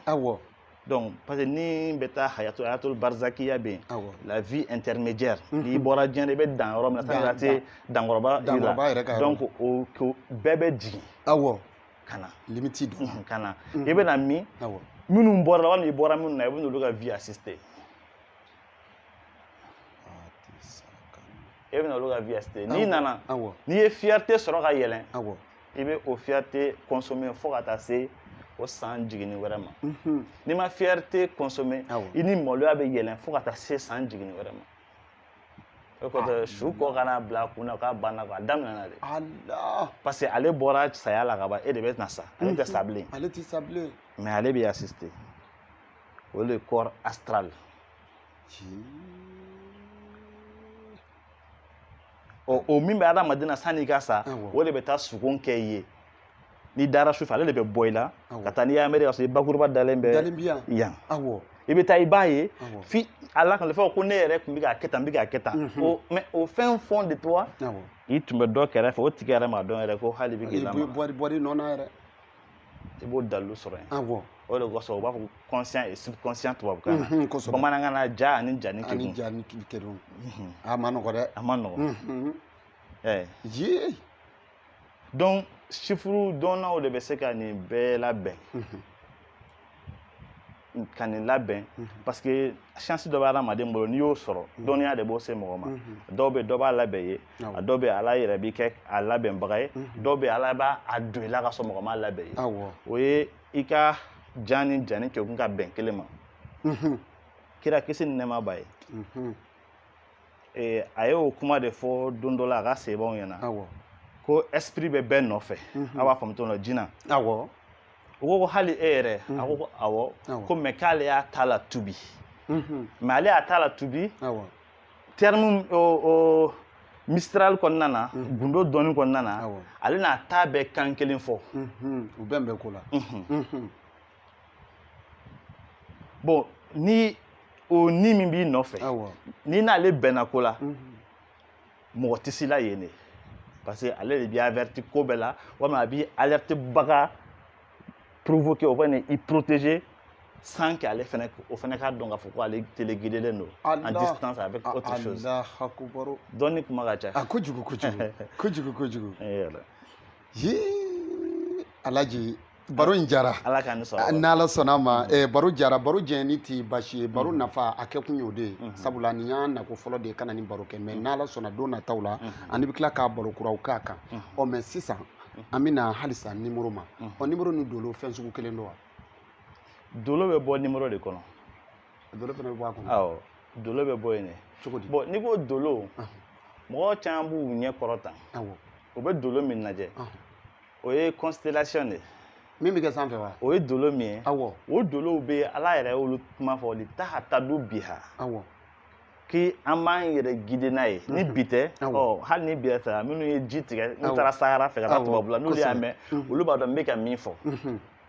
donc parce que ni bɛ taa hayatul barzakiya bɛ yen la vie intermédiaire n'i bɔra diɲɛ na i bɛ dan yɔrɔ min na sani ka se dankɔrɔba yɛrɛ la donc o bɛɛ bɛ jigin kana limite do kana e be na mi minnu bɔra la wala i bɔra minnu na i bɛ n'olu ka vie assister e bɛ n'olu ka vie assister n'i nana n'i ye fierté sɔrɔ ka yɛlɛn i bɛ o fierté consommer fo ka taa se o san jiginni wɛrɛ ma n'i ma fierté consommer i ni maloya bɛ yɛlɛn fo ka taa se san jiginni wɛrɛ ma o kɔfɛ su kɔ kana bila kunna k'a banna a daminɛna de parce que ale bɔra saya la ka ban e de bɛ na sa ale tɛ sa bilen mais ale bɛ assister o le corps astral o min bɛ adamaden na sanni i ka sa o de bɛ taa sugon kɛ i ye n'i dara sufɛ ale de bɛ bɔ i la ka taa n'i y'a miiri ka sɔrɔ i bakuruba dalen bɛ yan i bɛ taa i b'a ye fi ala kan fɔ ko ne yɛrɛ tun bɛ k'a kɛ tan n bɛ k'a kɛ tan mais o fɛn fond de toi i tun bɛ dɔ kɛrɛfɛ o tigi yɛrɛ m'a dɔn yɛrɛ ko hali bɛ k'i lamara bɔri nɔnɔ yɛrɛ i b'o dalilu sɔrɔ yen o de kosɔn u b'a fɔ ko conscient et subconscient tubabukan na bamanankan na ja ani jani kɛrɛn a ma nɔgɔ dɛ a ma nɔgɔ donc sifuru dɔnnaw de bɛ se ka nin bɛɛ labɛn ka nin labɛn parce que chance dɔ bɛ adamaden bolo n'i y'o sɔrɔ dɔnniya de b'o se mɔgɔ ma dɔw bɛ dɔ b'a labɛn ye a dɔw bɛ ala yɛrɛ b'i kɛ a labɛnbaga ye dɔw bɛ ala b'a don i la ka sɔrɔ mɔgɔ m'a labɛn ye o ye i ka jan ni jani kɛkun ka bɛn kelen ma kira kisi ni nɛɛma b'a ye a ye o kuma de fɔ don dɔ la a ka sebaw ɲɛna ko esprit bɛ bɛɛ nɔfɛ a b'a faamu cogo min na jinɛ o ko hali e yɛrɛ a ko awɔ ko mais k'ale y'a ta la tubi mais ale y'a ta la tubi terme mistral kɔnɔna na gundo dɔɔni kɔnɔna na ale n'a ta bɛɛ kan kelen fɔ u bɛn bɛ ko la bon ni o ni min b'i nɔfɛ ni n'ale bɛnna ko la mɔgɔ tɛ s'i la yen de parce que ale de b'i averti ko bɛɛ la walima a b'i alerte baga provoquer o fana i protéger sans que ale fana o fana k'a dɔn k'a fɔ ko ale téléguidélen don en distance avec autre chose dɔnni kuma ka ca kojugu Alaji baro in jara ala k'an ni sɔrɔ n'ala sɔnna ma baro jara baro jɛni ti basi ye baro nafa a kɛ kun y'o de ye sabula nin y'an nako fɔlɔ de ye kana ni baro kɛ mais n'ala sɔnna don nataw la ani bɛ tila k'a baro kuraw k'a kan mais sisan an bɛna halisa numéro ma numéro ni dolo fɛn sugu kelen don wa dolo bɛ bɔ numéro de kɔnɔ dolo fana bɛ bɔ a kɔnɔ awɔ dolo bɛ bɔ yen de cogo di bon n'i ko dolo mɔgɔ caman b'u ɲɛ kɔrɔ tan o bɛ dolo min lajɛ o ye constellation de min bɛ kɛ sanfɛ wa o ye dolo min ye o dolow bɛ ala yɛrɛ y'olu kuma fɔ li tahatadu biha k'i an b'an yɛrɛ guider n'a ye ni bi tɛ hali ni bi tɛ minnu ye ji tigɛ n'u taara sahara fɛ ka taa tubabula n'olu y'a mɛn olu b'a dɔn n bɛ ka min fɔ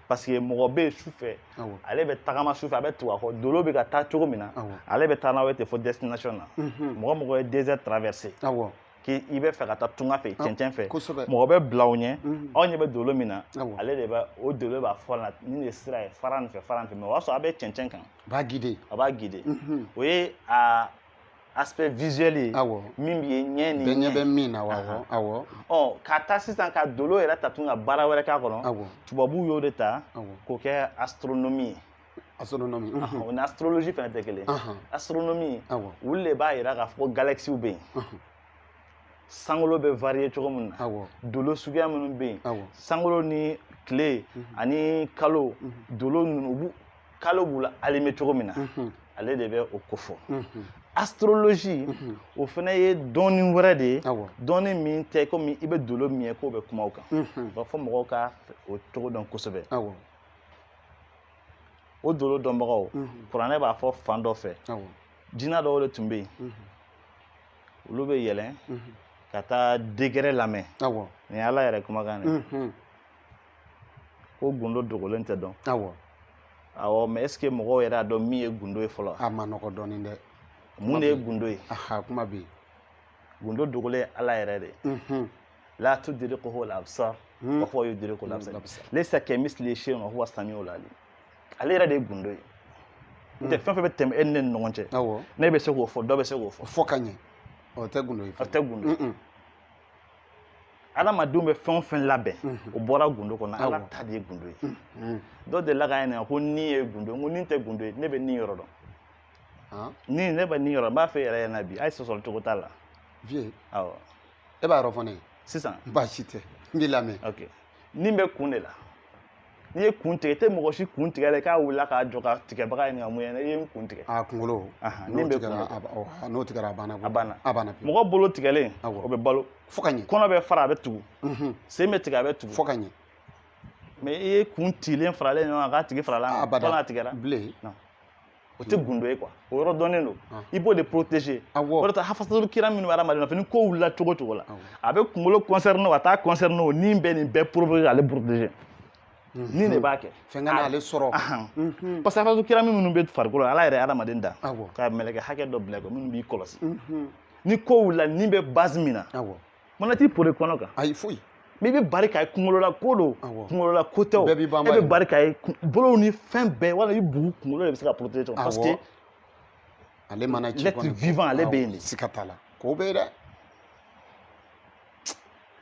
parce que mɔgɔ bɛ yen su fɛ ale bɛ tagama su fɛ a bɛ tugu a kɔ dolo bɛ ka taa cogo min na ale bɛ taa n'aw ye ten fo destination na mɔgɔ ye désert traversé k'i bɛ fɛ ka taa tunga fɛ cɛncɛn fɛ mɔgɔ bɛ bila aw ɲɛ aw ɲɛ bɛ dolo min na ale de bɛ o dolo b'a fɔ la nin de sira ye fara nin fɛ mais o y'a sɔrɔ a bɛ cɛncɛn kan a b'a guider o ye a aspect visuel ye min b'i ɲɛ ni ɲɛ bɛ min na wa ka taa sisan ka dolo yɛrɛ ta tun ka baara wɛrɛ k'a kɔnɔ tubabuw y'o de ta k'o kɛ astronomie ye o ni astrologie fana tɛ kelen astronomie olu de b'a yira k'a fɔ ko galaxies bɛ yen sankolo bɛ varier cogo min na dolo suguya minnu bɛ yen sankolo ni tile ani kalo dolo ninnu kalo b'u la allumer cogo min na ale de bɛ o ko fɔ astrologie o fana ye dɔnni wɛrɛ de ye dɔnni min tɛ komi i bɛ dolo min ye k'o bɛ kuma o kan va fɔ mɔgɔw ka o cogo dɔn kosɛbɛ o dolo dɔnbagaw kuranɛ b'a fɔ fan dɔ fɛ jinɛ dɔw de tun bɛ yen olu bɛ yɛlɛn ka taa degré lamɛn nin ye ala yɛrɛ kumakan de ko gundo dogolen tɛ dɔn mais est ce que mɔgɔw yɛrɛ y'a dɔn min ye gundo ye fɔlɔ a ma nɔgɔ dɔɔnin dɛ mun de ye gundo ye kuma bɛ yen gundo dogolen ye ala yɛrɛ de la tudrikuhu al-absar wa huwa yudriku al-absar laysa kamithlihi shay'un wa huwa as-sami'ul alim ale yɛrɛ de ye gundo ye n tɛ fɛn fɛn bɛ tɛmɛ e ni ne ni ɲɔgɔn cɛ ne bɛ se k'o fɔ dɔ bɛ se k'o fɔ fɔ ka ɲɛ o tɛ gundo ye o tɛ gundo adamadenw bɛ fɛn o fɛn labɛn o bɔra gundo kɔnɔ ala ta de ye gundo ye dɔw de la ka ɲininka ko ni ye gundo ko ni tɛ gundo ye ne bɛ nin yɔrɔ dɔn ni ne bɛ nin yɔrɔ n b'a fɛ yɛrɛ ɲɛna bi a ye sɔsɔli cogo t'a la vie awɔ e b'a yɔrɔ fɔ ne sisan baasi tɛ n b'i lamɛn ok nin bɛ kun de la n'i ye kun tigɛ i tɛ mɔgɔ si kun tigɛ la k'a wulila k'a jɔ ka tigɛbaga ɲininka mun ye i ye n kun tigɛ a kunkolo nin bɛ n'o tigɛra a banna a banna mɔgɔ bolo tigɛlen o bɛ balo fo ka ɲɛ kɔnɔ bɛ fara a bɛ tugu sen bɛ tigɛ a bɛ tugu fo ka ɲɛ mais i ye kun cilen faralen ɲɔgɔn kan k'a tigi farala fo n'a tigɛra bilen o tɛ gundo ye quoi o yɔrɔ dɔnnen don i b'o de protéger o de ta hafasatu kira minnu bɛ adamaden nɔfɛ ni ko wulila cogo o cogo la a bɛ kunkolo concerné o a t'a concerné o ni bɛ nin bɛɛ provoquer k'ale protéger ni de b'a kɛ fɛn ka n'ale sɔrɔ parce que hafasatu kira minnu bɛ farikolo ala yɛrɛ ye adamaden da ka mɛlɛkɛ hakɛ dɔ bila minnu b'i kɔlɔsi ni ko wulila ni bɛ base min na mana t'i pori kɔnɔ kan ayi foyi mais i bɛ bari k'a ye kunkolola ko don kunkolola ko tɛ o e bɛ bari k'a ye bolow ni fɛn bɛɛ wala i bugu kunkolo de bɛ se ka protéger cogo parce que ale mana ci l'être vivant ale bɛ yen de siga t'a la k'o bɛ yen dɛ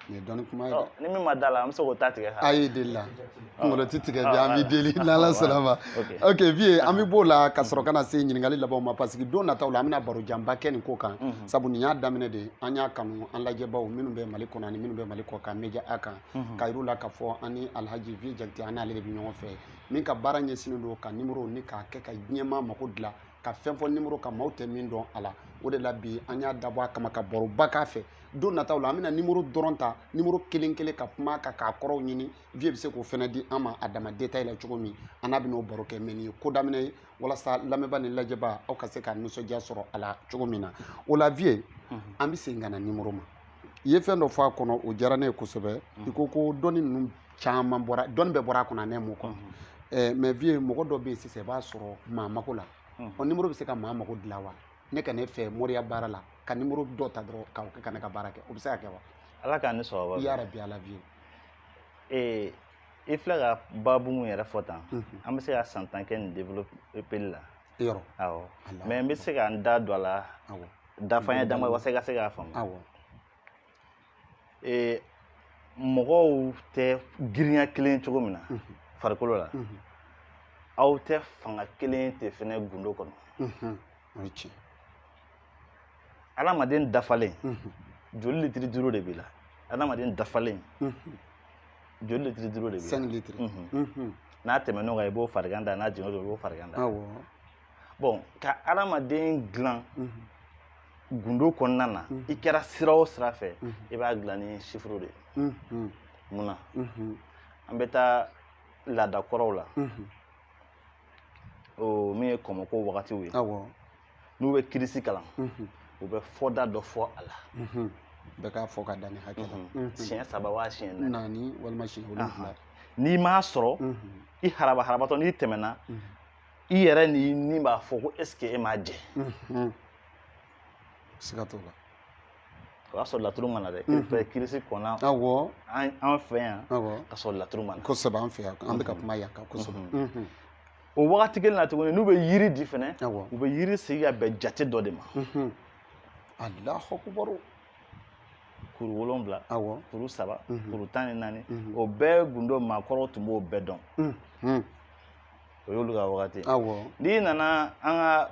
nin ye dɔnni kuma ye dɛ ni min ma da la an bɛ se k'o ta tigɛ a ye deli la kunkolo ti tigɛ bi an bɛ deli n'ala sɔnna ma ok vie an bɛ b'o la ka sɔrɔ ka na se ɲininkali labanw ma parce que don nataw la an bɛna baro janba kɛ nin ko kan sabu nin y'a daminɛ de an y'a kanu an lajɛbaw minnu bɛ mali kɔnɔ ani minnu bɛ mali kɔ kan media a kan ka yir'u la k'a fɔ an ni alhaji vie jakite an n'ale de bɛ ɲɔgɔn fɛ min ka baara ɲɛsinnen don ka numéro ni k'a kɛ ka diɲɛmaa mago dilan ka fɛn fɔ numéro kan maaw tɛ min dɔn a la o de la bi an y'a dabɔ a kama ka baroba k'a fɛ don nataw la an bɛna numéro dɔrɔn ta numéro kelen kelen ka kuma ka k'a kɔrɔw ɲini vie bɛ se k'o fɛnɛ di an ma a dama détail la cogo min an n'a bɛn'o baro kɛ mais nin ye ko daminɛ ye walasa lamɛnba ni lajɛba aw ka se ka nisɔndiya sɔrɔ a la cogo min na o la vie an bɛ segin ka na numéro ma i ye fɛn dɔ fɔ a kɔnɔ o diyara ne ye kosɛbɛ i ko ko dɔnni ninnu caman bɔra dɔnni bɛɛ bɔra a kɔnɔ a nɛ m'o kɔnɔ mais vie mɔgɔ dɔ bɛ yen sisan i b'a sɔrɔ maa mago la o numéro bɛ se ka maa mago dilan wa ne ka ne fɛ moriya baara la ka numéro dɔ ta dɔrɔn k'aw kɛ ka ne ka baara kɛ o bɛ se ka kɛ wa ala k'an ni sababa i y'a rabi ala vie i filɛ ka baabu mun yɛrɛ fɔ tan an bɛ se ka san 10 kɛ nin développeli la yɔrɔ awɔ mais n bɛ se ka n da don a la dafanya dama walasa i ka se k'a faamu mɔgɔw tɛ girinya kelen cogo min na farikolo la aw tɛ fanga kelen tɛ fɛnɛ gundo kɔnɔ adamaden dafalen joli litiri 5 de b'i la adamaden dafalen joli litiri 5 de b'i la 5 litres n'a tɛmɛn'o kan i b'o farigan da n'a jiginn'o kan i b'o farigan da bon ka adamaden dilan gundo kɔnɔna na i kɛra sira o sira fɛ i b'a dilan ni chiffre de ye munna an bɛ taa laada kɔrɔw la o min ye kɔmɔko wagatiw ye n'u bɛ kirisi kalan u bɛ fɔda dɔ fɔ a la bɛɛ k'a fɔ ka dan ni hakɛ la siɲɛ 3 waa siɲɛ 4 walima siɲɛ 7 n'i m'a sɔrɔ i harabatɔ n'i tɛmɛna i yɛrɛ ni b'a fɔ ko est ce que e m'a jɛ siga t'o la o y'a sɔrɔ laturu mana dɛ i fɛ kirisi kɔnna an fɛ yan ka sɔrɔ laturu mana kosɛbɛ an fɛ yan an bɛ ka kuma yan kan kosɛbɛ o wagati kelen na tuguni n'u bɛ yiri di fɛnɛ u bɛ yiri sigi ka bɛn jate dɔ de ma Allahu akbar kuru 7 kuru 3 kuru 14 o bɛɛ gundo maakɔrɔw tun b'o bɛɛ dɔn o y'olu ka wagati n'i nana an ka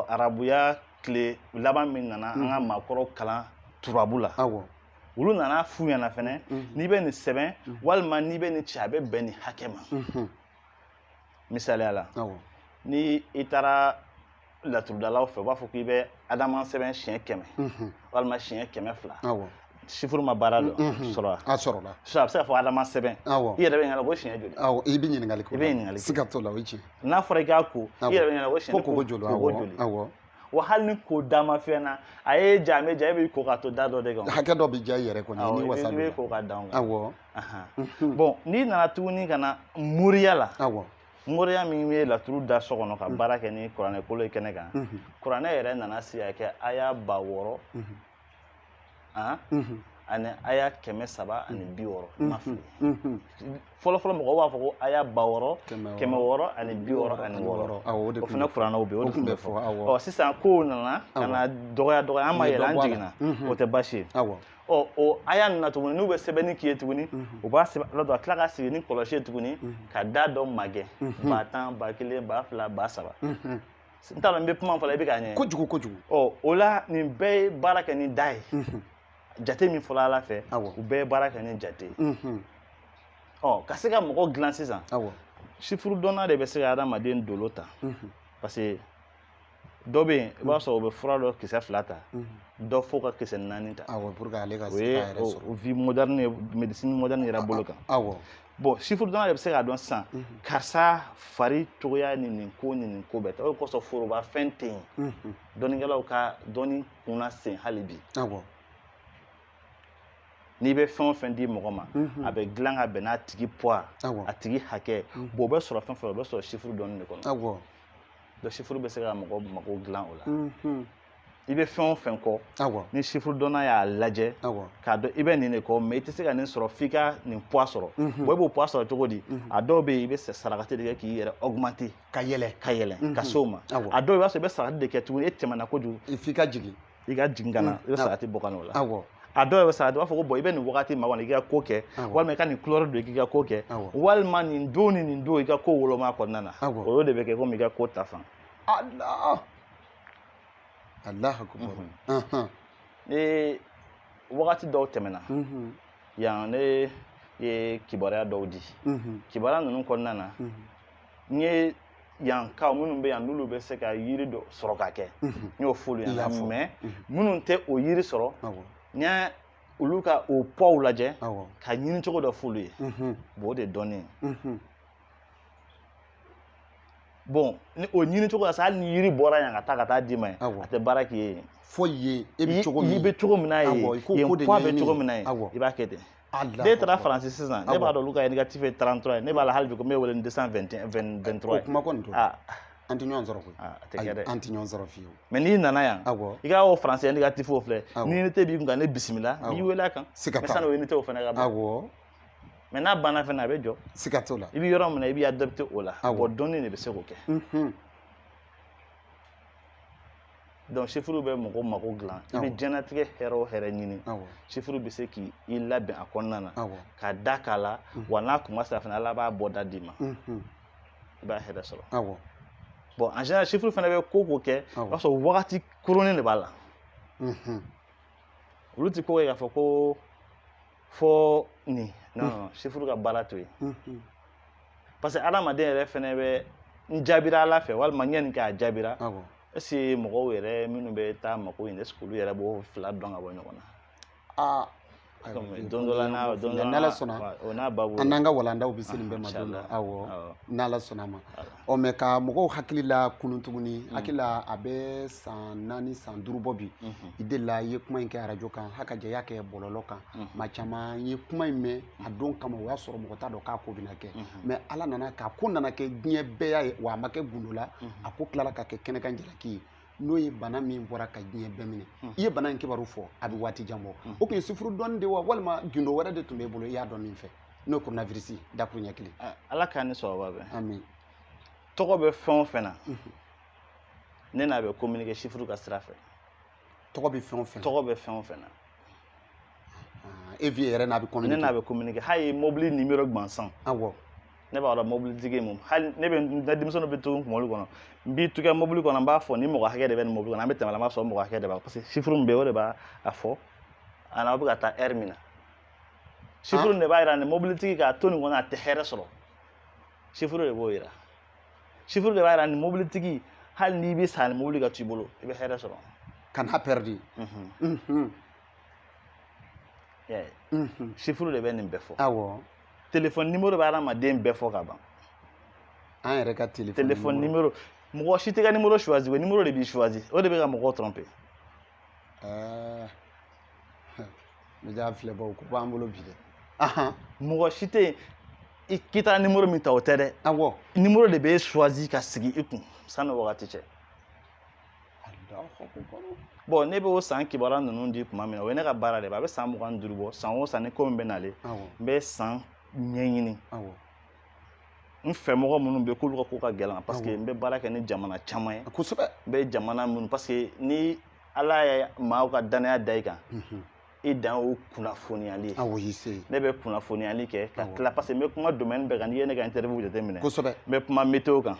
arabuya tile laban min nana an ka maakɔrɔw kalan turabu la olu nana f'u ɲɛna fɛnɛ n'i bɛ nin sɛbɛn walima n'i bɛ nin ci a bɛ bɛn nin hakɛ ma misaliya la ni i taara laturudalaw fɛ u b'a fɔ k'i bɛ adama sɛbɛn siɲɛ 100 walima siɲɛ 200 chiffre ma baara dɔn sɔrɔ a sɔrɔla sisan a bɛ se ka fɔ adama sɛbɛn i yɛrɛ bɛ ɲininka ko siɲɛ joli i bɛ ɲininkali kɛ i bɛ ɲininkali kɛ siga t'o la o ye tiɲɛ n'a fɔra i k'a ko i yɛrɛ bɛ ɲininka ko siɲɛ ko joli wa hali ni ko da ma fɛn na a ye ja me ja e b'i ko k'a to da dɔ de kan hakɛ dɔ bɛ ja i yɛrɛ kɔni ni wasa i bɛ ko ka dan kan bon n'i nana tuguni ka na moriya la moriya min bɛ laturu da so kɔnɔ ka baara kɛ ni kuranɛ kolo ye kɛnɛ kan kuranɛ yɛrɛ nana sigi ka kɛ aya 600 ani aya 360 ma fili fɔlɔ mɔgɔw b'a fɔ ko aya 600 ani 66 o fana kurannaw bɛ o de tun bɛ fɔ sisan kow nana ka na dɔgɔya an ma yɛlɛ an jiginna o tɛ baasi ye o aya nana tuguni n'u bɛ sɛbɛnni k'i ye tuguni u b'a sɛbɛn ala dɔn a tila ka sigi ni kɔlɔsi ye tuguni ka da dɔ magɛ 10,000 10,000 10,000 10,000 n t'a dɔn n bɛ kuma fɔla i bɛ k'a ɲɛ kojugu o la nin bɛɛ ye baara kɛ ni da ye jate min fɔla ala fɛ u bɛɛ ye baara kɛ ni jate ye ka se ka mɔgɔ dilan sisan sifuru dɔnna de bɛ se ka adamaden dolo ta parce que dɔ bɛ yen i b'a sɔrɔ o bɛ fura dɔ kisɛ 2 ta dɔ fo ka kisɛ 4 ta o ye vie moderne médecine moderne yɛrɛ bolo kan bon sifuru dɔnna de bɛ se k'a dɔn sisan karisa fari cogoya ni nin ko bɛɛ ta o de kosɔn forobafɛn tɛ yen dɔnnikɛlaw ka dɔnni kunna sen hali bi n'i bɛ fɛn o fɛn di mɔgɔ ma a bɛ dilan ka bɛn n'a tigi poids a tigi hakɛ bon o bɛ sɔrɔ fɛn fɛn o bɛ sɔrɔ sifuru dɔnni de kɔnɔ donc sifuru bɛ se ka mɔgɔ mago dilan o la i bɛ fɛn o fɛn kɔ ni sifuru dɔnna y'a lajɛ k'a dɔn i bɛ nin de kɔ mais i tɛ se ka nin sɔrɔ f'i ka nin poids sɔrɔ bon i b'o poids sɔrɔ cogo di a dɔw bɛ yen i bɛ sarakati de kɛ k'i yɛrɛ augmenter ka yɛlɛn ka se o ma a dɔw i b'a sɔrɔ i bɛ sarakati de kɛ tuguni e tɛmɛna kojugu f'i ka jigin ka na i bɛ sarakati bɔ ka n'o la a dɔw bɛ sarakati b'a fɔ ko bon i bɛ nin wagati ma kɔni i ka ko kɛ walima i ka nin couleur don i ka ko kɛ walima nin don ni nin don i ka ko woloma kɔnɔna na o de bɛ kɛ komi i ka ko ta fan Allahu akbar wagati dɔw tɛmɛna yan ne ye kibaruya dɔw di kibaruya ninnu kɔnɔna na n ye yan kaw minnu bɛ yan n'olu bɛ se ka yiri dɔ sɔrɔ ka kɛ n y'o f'olu ɲɛna mais minnu tɛ o yiri sɔrɔ n y'a olu ka o poids lajɛ ka ɲini cogo dɔ f'olu ye bon o de dɔnnen bon ni o ɲini cogo la sa hali ni yiri bɔra yan ka taa d'i ma a tɛ baara k'i ye foyi ye e bɛ cogo min i bɛ cogo min na ye yen poids bɛ cogo min na ye i b'a kɛ ten ne taara faransi sisan ne b'a dɔn olu ka négatif ye 33 ye ne b'a la hali bi ko n bɛ wele ni 223 ye o kuma kɔni to an tɛ ɲɔgɔn sɔrɔ koyi a tɛ kɛ dɛ an tɛ ɲɔgɔn sɔrɔ fiyewu mais n'i nana yan i ka o faransi négatif o filɛ ni unité b'i kun ka ne bisimila n b'i wele a kan mais sani o unité o fana ka ban mais n'a banna fana a bɛ jɔ siga t'o la i bɛ yɔrɔ min na i b'i adapté o la bon dɔnni de bɛ se k'o kɛ donc sifuru bɛ mɔgɔ mago dilan i bɛ diɲɛlatigɛ hɛrɛ o hɛrɛ ɲini sifuru bɛ se k'i labɛn a kɔnɔna na ka da k'a la wa n'a kuma sera fana ala b'a bɔ da d'i ma i b'a hɛrɛ sɔrɔ bon en général sifuru fana bɛ ko kɛ o b'a sɔrɔ wagati kurunin de b'a la olu tɛ ko kɛ k'a fɔ ko fɔ nin non sifuru ka baara to yen parce que adamaden yɛrɛ fana bɛ n jaabira ala fɛ walima n ye nin kɛ a jaabira est-ce que mɔgɔw yɛrɛ minnu bɛ taa mako ɲini est-ce que olu yɛrɛ b'o 2 dɔn ka bɔ ɲɔgɔn na don dɔ la n'ala sɔnna o n'a babu an n'an ka walandaw bɛ se nin bɛɛ ma don dɔ awɔ n'ala sɔnna ma mais ka mɔgɔw hakili la kunun tuguni hakili la a bɛ san 4 san 5 bɔ bi i delila i ye kuma in kɛ arajo kan hakaja y'a kɛ bɔlɔlɔ kan maa caman ye kuma in mɛn a don kama o y'a sɔrɔ mɔgɔ t'a dɔn k'a ko bɛna kɛ mais ala nana k'a ko nana kɛ diɲɛ bɛɛ y'a ye wa a ma kɛ gundo la a ko tilala ka kɛ kɛnɛkan jalaki ye n'o ye bana min bɔra ka diɲɛ bɛɛ minɛ i ye bana in kibaru fɔ a bɛ waati jan bɔ o tun ye sifuru dɔnni de wa walima gundo wɛrɛ de tun b'e bolo i y'a dɔn min fɛ n'o ye coronavirus dakuru ɲɛ kelen ala k'a ni sababa bɛn amin tɔgɔ bɛ fɛn o fɛn na ne n'a bɛ communiquer sifuru ka sira fɛ tɔgɔ bɛ fɛn o fɛn tɔgɔ bɛ fɛn o fɛn na e vie yɛrɛ n'a bɛ communiquer ne n'a bɛ communiquer hali mobili numéro gansan awɔ ne b'a dɔn mobilitigi mun hali ne bɛ n denmisɛnninw bɛ to kunkolo kɔnɔ n b'i tukɛ mobili kɔnɔ n b'a fɔ ni mɔgɔ hakɛ de bɛ nin mobili kɔnɔ an bɛ tɛmɛ la n b'a sɔrɔ mɔgɔ hakɛ de b'a parce que sifuru min bɛ yen o de b'a fɔ a n'aw bɛ ka taa heure min na sifuru de b'a jira nin mobilitigi k'a to nin kɔnɔ a tɛ hɛrɛ sɔrɔ sifuru de b'o jira sifuru de b'a jira nin mobilitigi hali n'i bɛ sa nin mobili ka to i bolo i bɛ hɛrɛ sɔrɔ kana perdi sifuru de bɛ nin bɛɛ fɔ awɔ téléphone numéro bɛ adamaden bɛɛ fɔ ka ban an yɛrɛ ka téléphone numéro mɔgɔ si tɛ ka numéro choisi o numéro de b'i choisi o de bɛ ka mɔgɔw tromper média filɛbaw ko b'an bolo bi dɛ mɔgɔ si tɛ yen k'i taara numéro min ta o tɛ dɛ awɔ numéro de b'e choisi ka sigi i kun sanni wagati cɛ bon ne bɛ o san kibaruya ninnu di tuma min na o ye ne ka baara de ye a bɛ san 25 bɔ san o san ni ko min bɛ nalen n bɛ san ɲɛɲini n fɛ mɔgɔ minnu bɛ k'olu ka ko ka gɛlɛn parce que n bɛ baara kɛ ni jamana caman ye kosɛbɛ n bɛ jamana minnu parce que ni ala ye maaw ka danaya da i kan i dan o kunnafoniyali ye ne bɛ kunnafoniyali kɛ ka tila parce que n bɛ kuma domaine bɛɛ kan n'i ye ne ka interview jateminɛ n bɛ kuma météo kan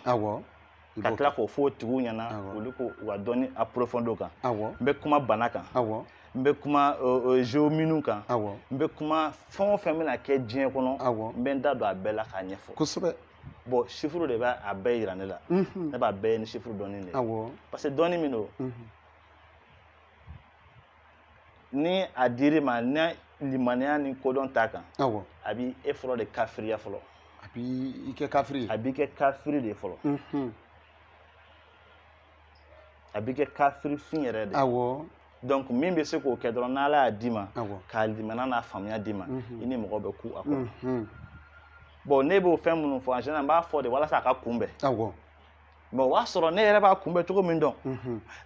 ka tila k'o fɔ o tigiw ɲɛna olu k'u ka dɔnni approfondi o kan n bɛ kuma bana kan n bɛ kuma géominu kan n bɛ kuma fɛn o fɛn bɛna kɛ diɲɛ kɔnɔ n bɛ n da don a bɛɛ la k'a ɲɛfɔ bon chiffre de b'a bɛɛ yira ne la ne b'a bɛɛ ye ni chiffre dɔnni de ye parce que dɔnni min don ni a dir'i ma ni limaniya ni kodɔn t'a kan a b'i e fɔlɔ de kafiriya fɔlɔ a b'i kɛ kafiri a b'i kɛ kafiri de fɔlɔ a b'i kɛ kafiri fin yɛrɛ de donc min bɛ se k'o kɛ dɔrɔn n'ala y'a d'i ma k'a limaniya n'a faamuya d'i ma i ni mɔgɔ bɛ ku a kɔrɔ bon ne b'o fɛn minnu fɔ en général n b'a fɔ de walasa a ka kunbɛn mais o b'a sɔrɔ ne yɛrɛ b'a kunbɛn cogo min dɔn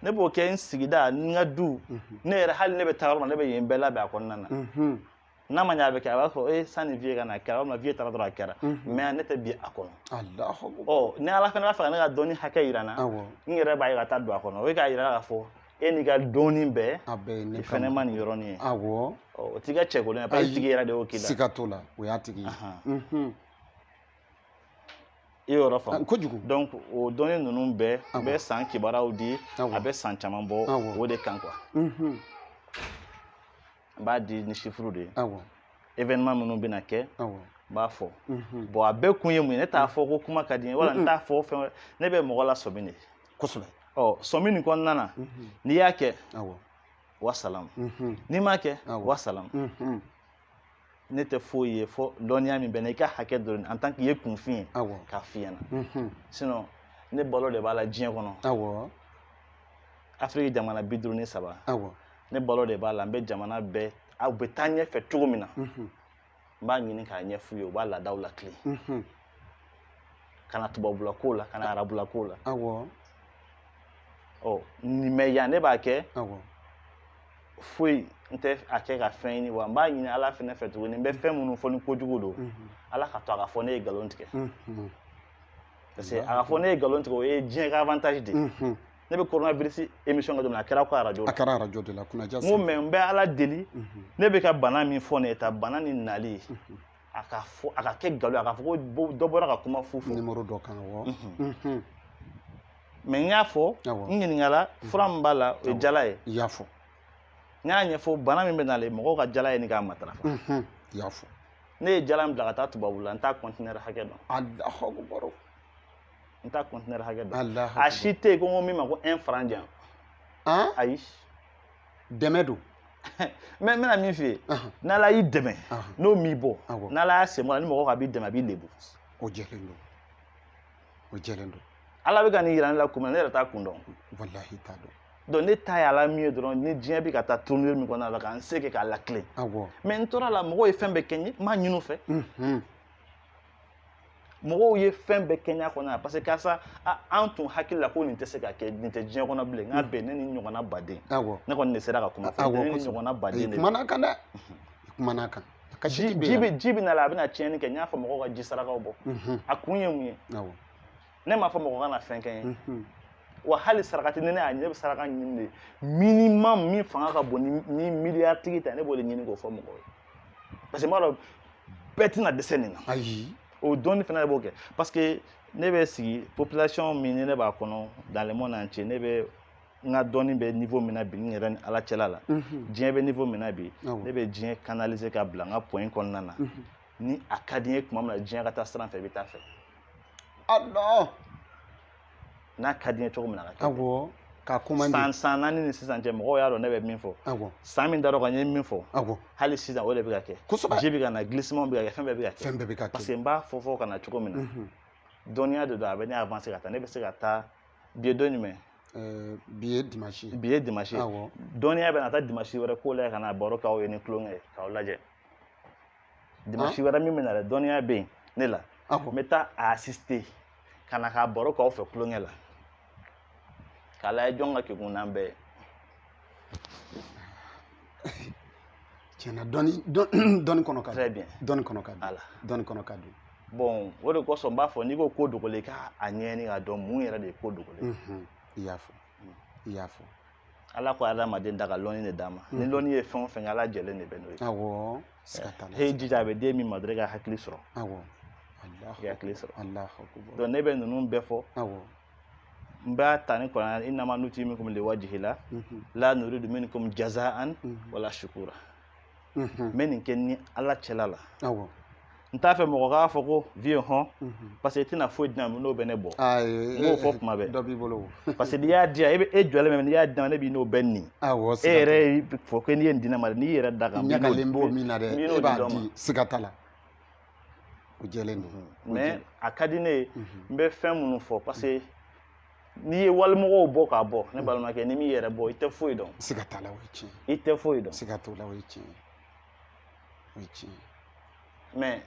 ne b'o kɛ n sigida n ka du ne yɛrɛ hali ne bɛ taa yɔrɔ min na ne bɛ yen bɛɛ labɛn a kɔnɔna na n'a ma ɲɛ a bɛ kɛ a b'a fɔ sanni vie ka na a kɛra yɔrɔ min na vie taara dɔrɔn a kɛra mais ne tɛ bi a kɔnɔ ni ala fana b'a fɛ ka ne ka dɔnni hakɛ yira n na n yɛrɛ b'a ye ka taa don a kɔnɔ o ye k'a yira k'a fɔ e n'i ka dɔnni bɛɛ i fɛnɛ ma nin yɔrɔnin ye o t'i ka cɛkolon ye parce que i tigi yɛrɛ de y'o k'i la siga t'o la o y'a tigi ye i y'o yɔrɔ faamu kojugu donc o dɔnni ninnu bɛɛ n bɛ san kibaruyaw di a bɛ san caman bɔ o de kan quoi n b'a di ni chiffre de ye événement minnu bɛna kɛ n b'a fɔ bon a bɛɛ kun ye mun ye ne t'a fɔ ko kuma ka di n ye wala n t'a fɔ fɛn ne bɛ mɔgɔ la sɔmi de kosɛbɛ sɔmi nin kɔnɔna na n'i y'a kɛ wasalamu n'i m'a kɛ wasalamu ne tɛ foyi ye fɔ dɔnniya min bɛ na i ka hakɛ dɔrɔn en tant que i ye kunfin ye k'a f'i ɲɛna sinon ne balo de b'a la diɲɛ kɔnɔ Afrique jamana 53 ne balo de b'a la n bɛ jamana bɛɛ aw bɛ taa ɲɛfɛ cogo min na n b'a ɲini k'a ɲɛf'u ye u b'a laadaw latilen ka na tubabula ko la ka na arabula ko la mais yan ne b'a kɛ foyi n tɛ a kɛ ka fɛn ɲini wa n b'a ɲini ala fɛnɛ fɛ tuguni n bɛ fɛn minnu fɔ ni kojugu don ala ka to a ka fɔ ne ye nkalon tigɛ parce que a ka fɔ ne ye nkalon tigɛ o ye diɲɛ ka avantage de ye ne bɛ coronavirus émission kɛ don min na a kɛra ko arajo de la kunnaja n ko mais n bɛ ala deli ne bɛ ka bana min fɔ ne ye ta bana ni nali a ka kɛ nkalon a ka fɔ ko dɔ bɔra ka kuma fu fɔ numéro dɔ kan awɔ mais n y'a fɔ n ɲininkala fura min b'a la o ye jala ye i y'a fɔ n y'a ɲɛfɔ bana min bɛ nalen mɔgɔw ka jala ye ni k'a matarafa i y'a fɔ ne ye jala min bila ka taa tubabu la n t'a conteneur hakɛ dɔn n t'a conteneur hakɛ dɔn a si tɛ yen ko n ko min ma ko 1 franc diyan ayi dɛmɛ don mais n bɛna min f'i ye n'ala y'i dɛmɛ n'o m'i bɔ n'ala y'a sen bɔ la ni mɔgɔ ka b'i dɛmɛ a b'i lebu o jɛlen don ala bɛ ka nin yira ne la kun min na ne yɛrɛ t'a kun dɔn walahi t'a dɔn donc ne ta ye ala min ye dɔrɔn ni diɲɛ bɛ ka taa tournure min kɔnɔna la k'an se kɛ k'a latilen mais n tora la mɔgɔw ye fɛn bɛɛ kɛ n ye n m'a ɲini u fɛ mɔgɔw ye fɛn bɛɛ kɛ n y'a kɔnɔna la parce que karisa an tun hakili la ko nin tɛ se ka kɛ nin tɛ diɲɛ kɔnɔ bilen n k'a bɛn ne ni ɲɔgɔnna baden ne kɔni de sera ka kuma fɔ ne ni ɲɔgɔnna baden de kumana kan dɛ kumana kan ji bɛ na la a bɛna tiɲɛni kɛ n y'a fɔ mɔgɔw ka ji sarakaw bɔ a kun ye mun ye ne m'a fɔ mɔgɔ kana fɛn kɛ n ye wa hali sarakati ni ne y'a ɲɛ bɛ saraka ɲini de minimum min fanga ka bon ni miliyari tigi ta ne b'o de ɲini k'o fɔ mɔgɔw ye parce que n b'a dɔn bɛɛ tɛna dɛsɛ nin na ayi o dɔnni fana de b'o kɛ parce que ne bɛ sigi population min ni ne b'a kɔnɔ dans le monde entier ne bɛ n ka dɔnni bɛ niveau min na bi n yɛrɛ ni ala cɛla la diɲɛ bɛ niveau min na bi ne bɛ diɲɛ canaliser ka bila n ka point kɔnɔna na ni a ka di n ye tuma min na diɲɛ ka taa sira fɛ i bɛ taa fɛ Allah n'a ka di n ye cogo min na ka kɛ ka commande san naani ni sisan cɛ mɔgɔw y'a dɔn ne bɛ min fɔ san min dar'o kan n ye min fɔ hali sisan o de bɛ ka kɛ ji bɛ ka na glissement bɛ ka kɛ fɛn bɛɛ bɛ ka kɛ parce que n b'a fɔ ka na cogo min na dɔnniya de don a bɛ ne avancer ka taa ne bɛ se ka taa bi ye don jumɛn bi ye dimanche dɔnniya bɛ na taa dimanche wɛrɛ k'o la ka na baro k'aw ye ni tulonkɛ ye k'aw lajɛ dimanche wɛrɛ min bɛ na dɛ dɔnniya bɛ yen ne la n bɛ taa a assister ka na k'a baro k'aw fɛ tulonkɛ la k'a lajɛ jɔn ka kekun n'an bɛɛ ye. Tiɲɛna dɔɔni kɔnɔ ka di. Très bien. Dɔɔni kɔnɔ ka di. Ala. Dɔɔni kɔnɔ ka di. Bon o de kosɔn n b'a fɔ n'i ko ko dogolen k'a ɲɛɲini k'a dɔn mun yɛrɛ de ye ko dogolen. I y'a fɔ. I y'a fɔ. Ala ko adamaden da ka lɔnni de d'a ma. Ni lɔnni ye fɛn o fɛn Ala jɛlen de bɛ n'o ye. Awɔ. Siga t'a la. He jija a bɛ den min ma dɔrɔn i ka hakili sɔrɔ. Awɔ. I ka hakili sɔrɔ. Alahu akubar. Donc ne bɛ ninnu bɛɛ fɔ. Awɔ. N b'a ta ni kuranɛ innama nutimukum liwajhillah la nuridu minkum jazaan wala shukura. N bɛ nin kɛ ni Ala cɛla la. Awɔ. N t'a fɛ mɔgɔ k'a fɔ ko vieux hɔn parce que i tɛna foyi di ne ma n'o bɛ ne bɔ. N b'o fɔ kuma bɛɛ. Dɔ b'i bolo. Parce que n'i y'a di yan e jɔlen bɛ n'i y'a di yan ne b'i n'o bɛɛ nin. Awɔ. E yɛrɛ fɔ ko n'i ye nin di ne ma n'i yɛrɛ da kan. Ɲagalen b'o min na dɛ e b'a di siga t'a la. O jɛlen don. Mais a ka di ne ye n bɛ fɛn minnu fɔ parce que n'i ye walimɔgɔw bɔ k'a bɔ ne balimakɛ ni m'i yɛrɛ bɔ i tɛ foyi dɔn. Siga t'a la o ye tiɲɛ. I tɛ foyi dɔn. Siga t'o la o ye tiɲɛ. O ye tiɲɛ. Mais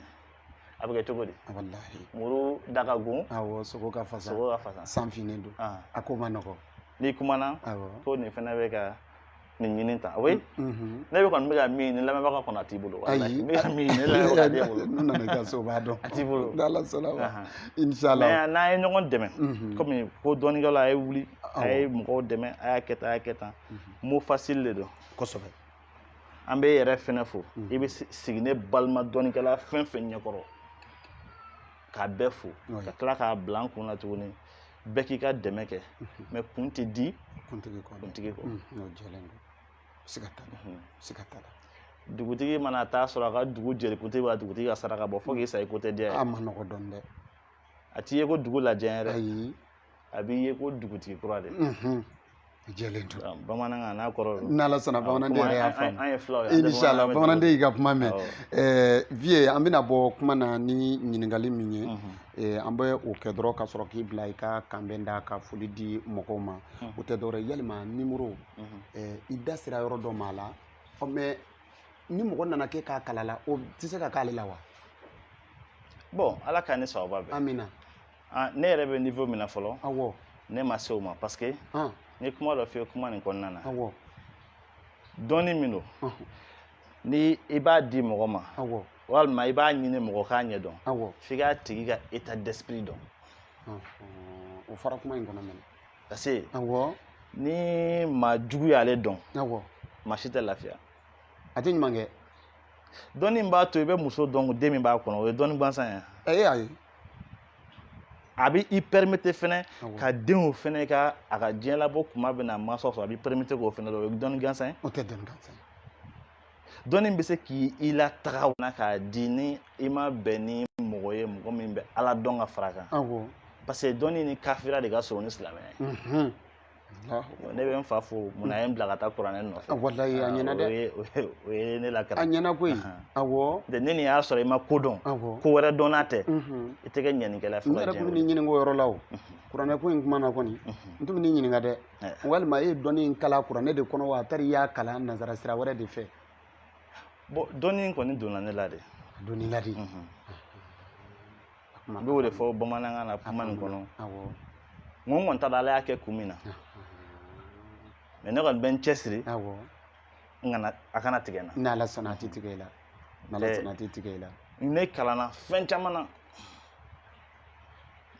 a bɛ kɛ cogo di. Walahi. Muru da ka gon. Awɔ sogo ka fasa. Sogo ka fasa. San finnen don. A ko ma nɔgɔ. N'i kumana. Awɔ. Ko nin fana bɛ ka nin ɲini tan. Oui. Ne bɛ kɔni bɛ ka min ɲini lamɛnbaga kɔnɔ a t'i bolo. Ayi. N bɛ ka min ɲini lamɛnbaga t'e bolo. N'u nana i ka so o b'a dɔn. A t'i bolo. N'Ala sɔnna ma. Inshallah. Mais n'an ye ɲɔgɔn dɛmɛ. Komi ko dɔnnikɛla a ye wuli. A ye mɔgɔw dɛmɛ a y'a kɛ tan a y'a kɛ tan. Mot facile de don. Kosɛbɛ. An bɛ yɛrɛ fɛnɛ fo. I bɛ sigi ne balima dɔnnikɛla fɛn fɛn ɲɛkɔrɔ. K'a bɛɛ fo. Ka tila k'a bila an kun na tuguni. Bɛɛ k'i ka dɛmɛ kɛ. Mais kun tɛ di. Kuntigi kɔ. Kuntigi kɔ. N'o jɛlen don. Siga t'a la. Siga t'a la. Dugutigi mana taa sɔrɔ a ka dugu jelikuntigi b'a dugutigi ka saraka bɔ fo k'i sa i ko tɛ diya ye. A ma nɔgɔ dɔɔni dɛ. A t'i ye ko dugu lajɛ yɛrɛ. Ayi. A b'i ye ko dugutigi kura de. Jɛlen don. Bamanankan n'a kɔrɔ don. N'Ala sɔnna bamananden yɛrɛ y'a faamu. An ye filaw ye. Inshallah bamananden y'i ka kuma mɛn. Vie an bɛna bɔ kuma na ni ɲininkali min ye. An bɛ o kɛ dɔrɔn ka sɔrɔ k'i bila i ka kanbɛn da ka foli di mɔgɔw ma. O tɛ dɔwɛrɛ ye yalima numéro i da sera yɔrɔ dɔ ma a la. Mais ni mɔgɔ nana kɛ k'a kala la o tɛ se ka k'ale la wa? Bon Ala ka ni sababa bɛn. Amina. Ne yɛrɛ bɛ niveau min na fɔlɔ. Awɔ. Ne ma se o ma parce que. N ye kuma dɔ f'i ye kuma nin kɔnɔna na. Awɔ. Dɔnni min don. Ni i b'a di mɔgɔ ma. Awɔ. Walima i b'a ɲini mɔgɔ k'a ɲɛ dɔn. Awɔ. F'i k'a tigi ka état d'esprit dɔn. O fara kuma in kɔnɔ mɛnɛ. Parce que. Awɔ. Ni maa jugu y'ale dɔn. Awɔ. Maa si tɛ lafiya. A tɛ ɲuman kɛ. Dɔnni min b'a to i bɛ muso dɔn den min b'a kɔnɔ o ye dɔnni gansan ye. Ayi. A bɛ i permettre fɛnɛ ka denw fɛnɛ ka a ka diɲɛ labɔ kuma bɛ na mansaw sɔrɔ a bɛ permettre k'o fɛnɛ dɔn o ye dɔnni gansan ye. O tɛ dɔnni gansan ye. Dɔnni bɛ se k'i lataga na k'a di ni i ma bɛn ni mɔgɔ ye mɔgɔ min bɛ Ala dɔn ka fara kan. Awɔ. Parce que dɔnni ni kafiriya de ka surun ni silamɛya ye. Ne bɛ n fa fo munna a ye n bila ka taa kuranɛ nɔfɛ. Walayi a ɲɛna dɛ. O ye ne lakara. A ɲɛna koyi. Awɔ. Ne nin y'a sɔrɔ i ma ko dɔn. Awɔ. Ko wɛrɛ dɔnna tɛ. I tɛ kɛ ɲɛnikɛla fɔlɔ diɲɛ. Ne yɛrɛ kun bɛ nin ɲininka o yɔrɔ la o. Kuranɛ ko in kuma na kɔni. N tun bɛ nin ɲininka dɛ. Walima e ye dɔnni in kala kuranɛ de kɔnɔ wa a taara i y'a kalan nanzara sira wɛrɛ de fɛ. Bon dɔnni in kɔni donna ne la de. Donni la de. N b'o de fɔ bamanankan na kuma nin kɔnɔ. Awɔ. N ko n kɔni t'a dɔn Ala y'a kɛ kun min na. Mais ne kɔni bɛ n cɛsiri. Awɔ. A kana tigɛ n na. N'Ala sɔnna a tɛ tigɛ i la. N'Ala sɔnna a tɛ tigɛ i la. Ne kalanna fɛn caman na.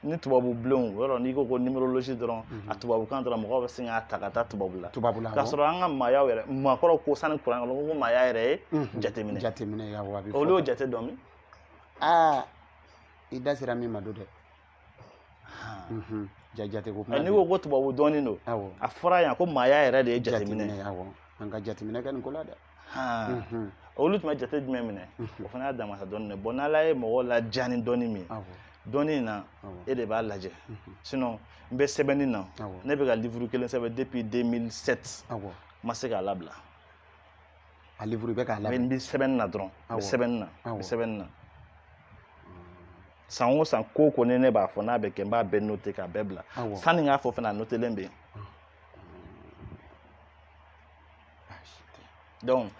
Ni tubabu bilenw yɔrɔ n'i ko ko numérologie dɔrɔn a tubabukan dɔrɔn mɔgɔw bɛ sin k'a ta ka taa tubabu la. Tubabu la. K'a sɔrɔ an ka maayaw yɛrɛ maakɔrɔw ko sani kuranɛ kɔnɔ ko maaya yɛrɛ ye jateminɛ. Jateminɛ awɔ a bɛ fɔ. Olu y'o jate dɔn min? I da sera min ma don dɛ. Jate ko kuma. N'i ko ko tubabu dɔɔnin don. Awɔ. A fɔra yan ko maaya yɛrɛ de ye jateminɛ. Awɔ. An ka jateminɛ kɛ nin ko la dɛ. Olu tun bɛ jate jumɛn minɛ? O fana y'a damasa dɔnni de bon n'Ala ye mɔgɔw ladiya ni dɔnni min ye. Dɔnni in na e de b'a lajɛ. Sinon n bɛ sɛbɛnni na ne bɛ ka livre kelen sɛbɛn depuis 2007. Awɔ. Ma se k'a labila. A livre bɛ k'a labila. N bɛ sɛbɛnni na dɔrɔn. N bɛ sɛbɛnni na. N bɛ sɛbɛnni na. San o san ko ko ne b'a fɔ n'a bɛ kɛ n b'a bɛɛ noter k'a bɛɛ bila. Sanni n k'a fɔ fana a notelen bɛ yen. Donc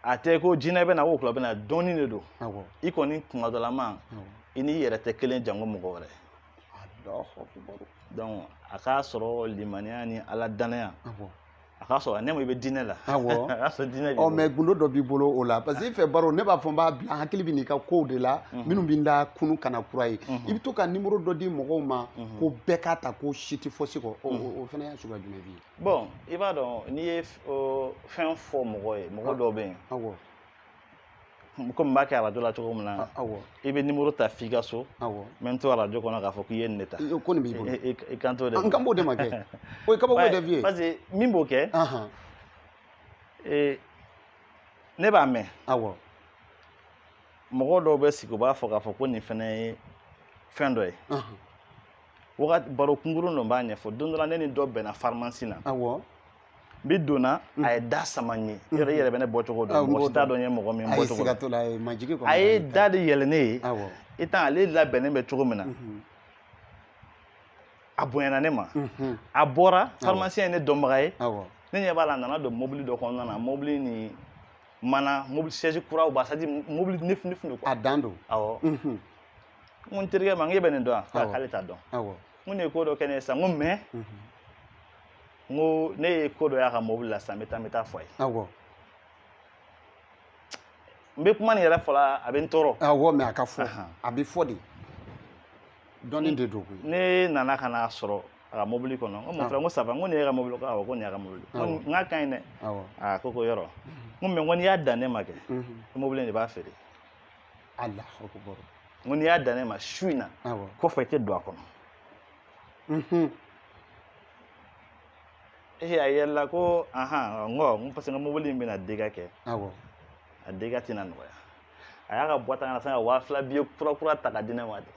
a tɛ ko jinɛ bɛ na o bɛ na dɔnni de don. I kɔni kuma dɔ la ma i n'i yɛrɛ tɛ kelen jango mɔgɔ wɛrɛ. donc a k'a sɔrɔ limaniya ni ala danaya a k'a sɔrɔ ne ma i bɛ diinɛ la a k'a sɔrɔ diinɛ b'i bolo mais gundo dɔ b'i bolo o la parce que i fɛ baro ne b'a fɔ n b'a bila hakili bɛ n'i ka kow de la minnu bɛ n da kunu kana kura ye i bɛ to ka numéro dɔ di mɔgɔw ma ko bɛɛ k'a ta ko si tɛ fosi kɔ o fana y'a suguya jumɛn ye bon i b'a dɔn n'i ye fɛn fɔ mɔgɔ ye mɔgɔ dɔw bɛ yen komi n b'a kɛ arajo la cogo min na i bɛ numéro ta f'i ka so n bɛ n to arajo kɔnɔ k'a fɔ k'i ye nin de ta ko nin b'i bolo i kan t'o de ma n kan b'o de ma kɛ o ye kabako de f'i ye parce que min b'o kɛ ne b'a mɛn mɔgɔ dɔw bɛ sigi u b'a fɔ k'a fɔ ko nin fana ye fɛn dɔ ye wagati baro kunkurun dɔ b'a ɲɛfɔ don dɔ la ne ni dɔ bɛnna pharmacie na bi donna a ye da sama n ye i yɛrɛ bɛ ne bɔcogo dɔn mɔgɔ si t'a dɔn n ye mɔgɔ min bɔcogo dɔn a ye da de yɛlɛ ne ye i tan ale labɛnnen bɛ cogo min na a bonyana ne ma a bɔra pharmacien ye ne dɔnbaga ye ne ɲɛ b'a la a nana don mobili dɔ kɔnɔna na mobili ni mana mobili siège kuraw b'a c'est à dire mobili neuf de quoi a dan don awɔ n ko n terikɛ ma n k'e bɛ nin dɔn wa k'ale t'a dɔn n ko nin ye ko dɔ kɛ ne ye sisan n ko mais n ko ne ye ko dɔ y'a ka mobili la sisan n bɛ taa fɔ a ye n bɛ kuma nin yɛrɛ fɔ la a bɛ n tɔɔrɔ mais a ka fɔ a bɛ fɔ de dɔnni de don koyi ne nana ka n'a sɔrɔ a ka mobili kɔnɔ n ko mon frère n ko ça va n ko nin ye ka mobili ko awɔ ko nin y'a ka mobili n k'a ka ɲi dɛ aa ko yɔrɔ n ko mais n ko n'i y'a dan ne ma kɛ mobili in de b'a feere n ko n'i y'a dan ne ma su in na kɔfɛ i tɛ don a kɔnɔ a yɛlɛla ko n ko parce que n ka mobili in bɛna dégâts kɛ a dégâts tɛna nɔgɔya a y'a ka boîte na sisan ka 2000 billet kura ta ka di ne ma ten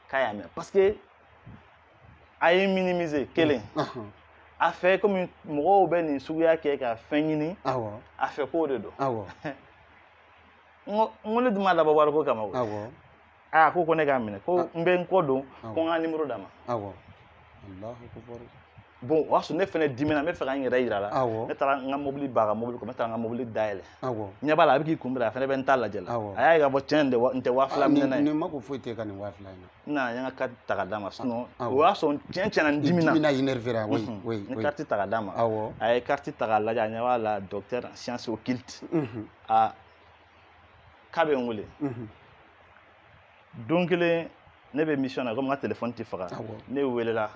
k'a y'a mɛn parce que a ye minimiser kelen a fɛ komi mɔgɔw bɛ nin suguya kɛ ka fɛn ɲini a fɛ k'o de don n ko ne dun m'a dabɔ wariko kama o ko ne k'a minɛ ko n bɛ n kɔ don ko n ka numéro d'a ma bon o y'a sɔrɔ ne fɛnɛ dimina n bɛ fɛ ka n yɛrɛ yira la ne taara n ka mobili b'a ka mobili kɔnɔ ne taara n ka mobili dayɛlɛ ɲɛ b'a la a bɛ k'i kunbɛn a fɛnɛ bɛ n ta lajɛ la a y'a ye k'a fɔ tiɲɛ n tɛ 2000 minɛ n'a ye nin ma ko foyi tɛ ka nin 2000 in na n nana n ka carte ta ka d'a ma sinon o y'a sɔrɔ tiɲɛ n dimina énervé ni carte ta ka d'a ma a ye carte ta k'a lajɛ a ɲɛ b'a la docteur en sciences occultes k'a bɛ n wele don kelen ne bɛ mission na komi n ka téléphone tɛ faga ne welela